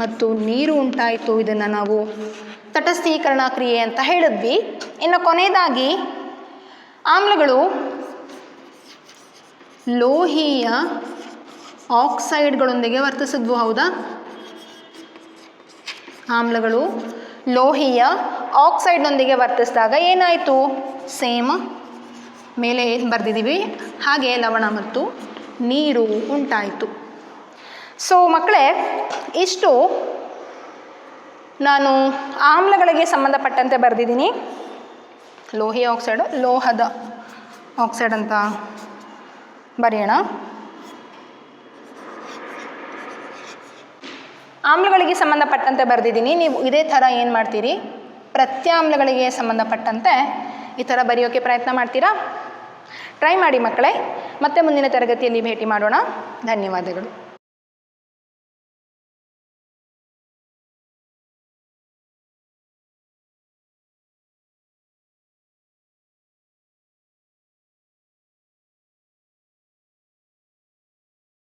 ಮತ್ತು ನೀರು ಉಂಟಾಯಿತು. ಇದನ್ನು ನಾವು ತಟಸ್ಥೀಕರಣ ಕ್ರಿಯೆ ಅಂತ ಹೇಳಿದ್ವಿ. ಇನ್ನು ಕೊನೆಯದಾಗಿ ಆಮ್ಲಗಳು ಲೋಹೀಯ ಆಕ್ಸೈಡ್ಗಳೊಂದಿಗೆ ವರ್ತಿಸಿದ್ವು, ಹೌದಾ? ಆಮ್ಲಗಳು ಲೋಹೀಯ ಆಕ್ಸೈಡ್ನೊಂದಿಗೆ ವರ್ತಿಸಿದಾಗ ಏನಾಯಿತು? ಸೇಮ್ ಮೇಲೆ ಏನು ಬರೆದಿದ್ದೀವಿ ಹಾಗೆ ಲವಣ ಮತ್ತು ನೀರು ಉಂಟಾಯಿತು. ಸೊ ಮಕ್ಕಳೇ, ಇಷ್ಟು ನಾನು ಆಮ್ಲಗಳಿಗೆ ಸಂಬಂಧಪಟ್ಟಂತೆ ಬರೆದಿದ್ದೀನಿ. ಲೋಹೀಯ ಆಕ್ಸೈಡು, ಲೋಹದ ಆಕ್ಸೈಡ್ ಅಂತ ಬರೆಯೋಣ. ಆಮ್ಲಗಳಿಗೆ ಸಂಬಂಧಪಟ್ಟಂತೆ ಬರೆದಿದ್ದೀನಿ. ನೀವು ಇದೇ ಥರ ಏನು ಮಾಡ್ತೀರಿ? ಪ್ರತ್ಯಾಮ್ಲಗಳಿಗೆ ಸಂಬಂಧಪಟ್ಟಂತೆ ಈ ಥರ ಬರೆಯೋಕ್ಕೆ ಪ್ರಯತ್ನ ಮಾಡ್ತೀರಾ? ಟ್ರೈ ಮಾಡಿ ಮಕ್ಕಳೇ. ಮತ್ತೆ ಮುಂದಿನ ತರಗತಿಯಲ್ಲಿ ಭೇಟಿ ಮಾಡೋಣ. ಧನ್ಯವಾದಗಳು.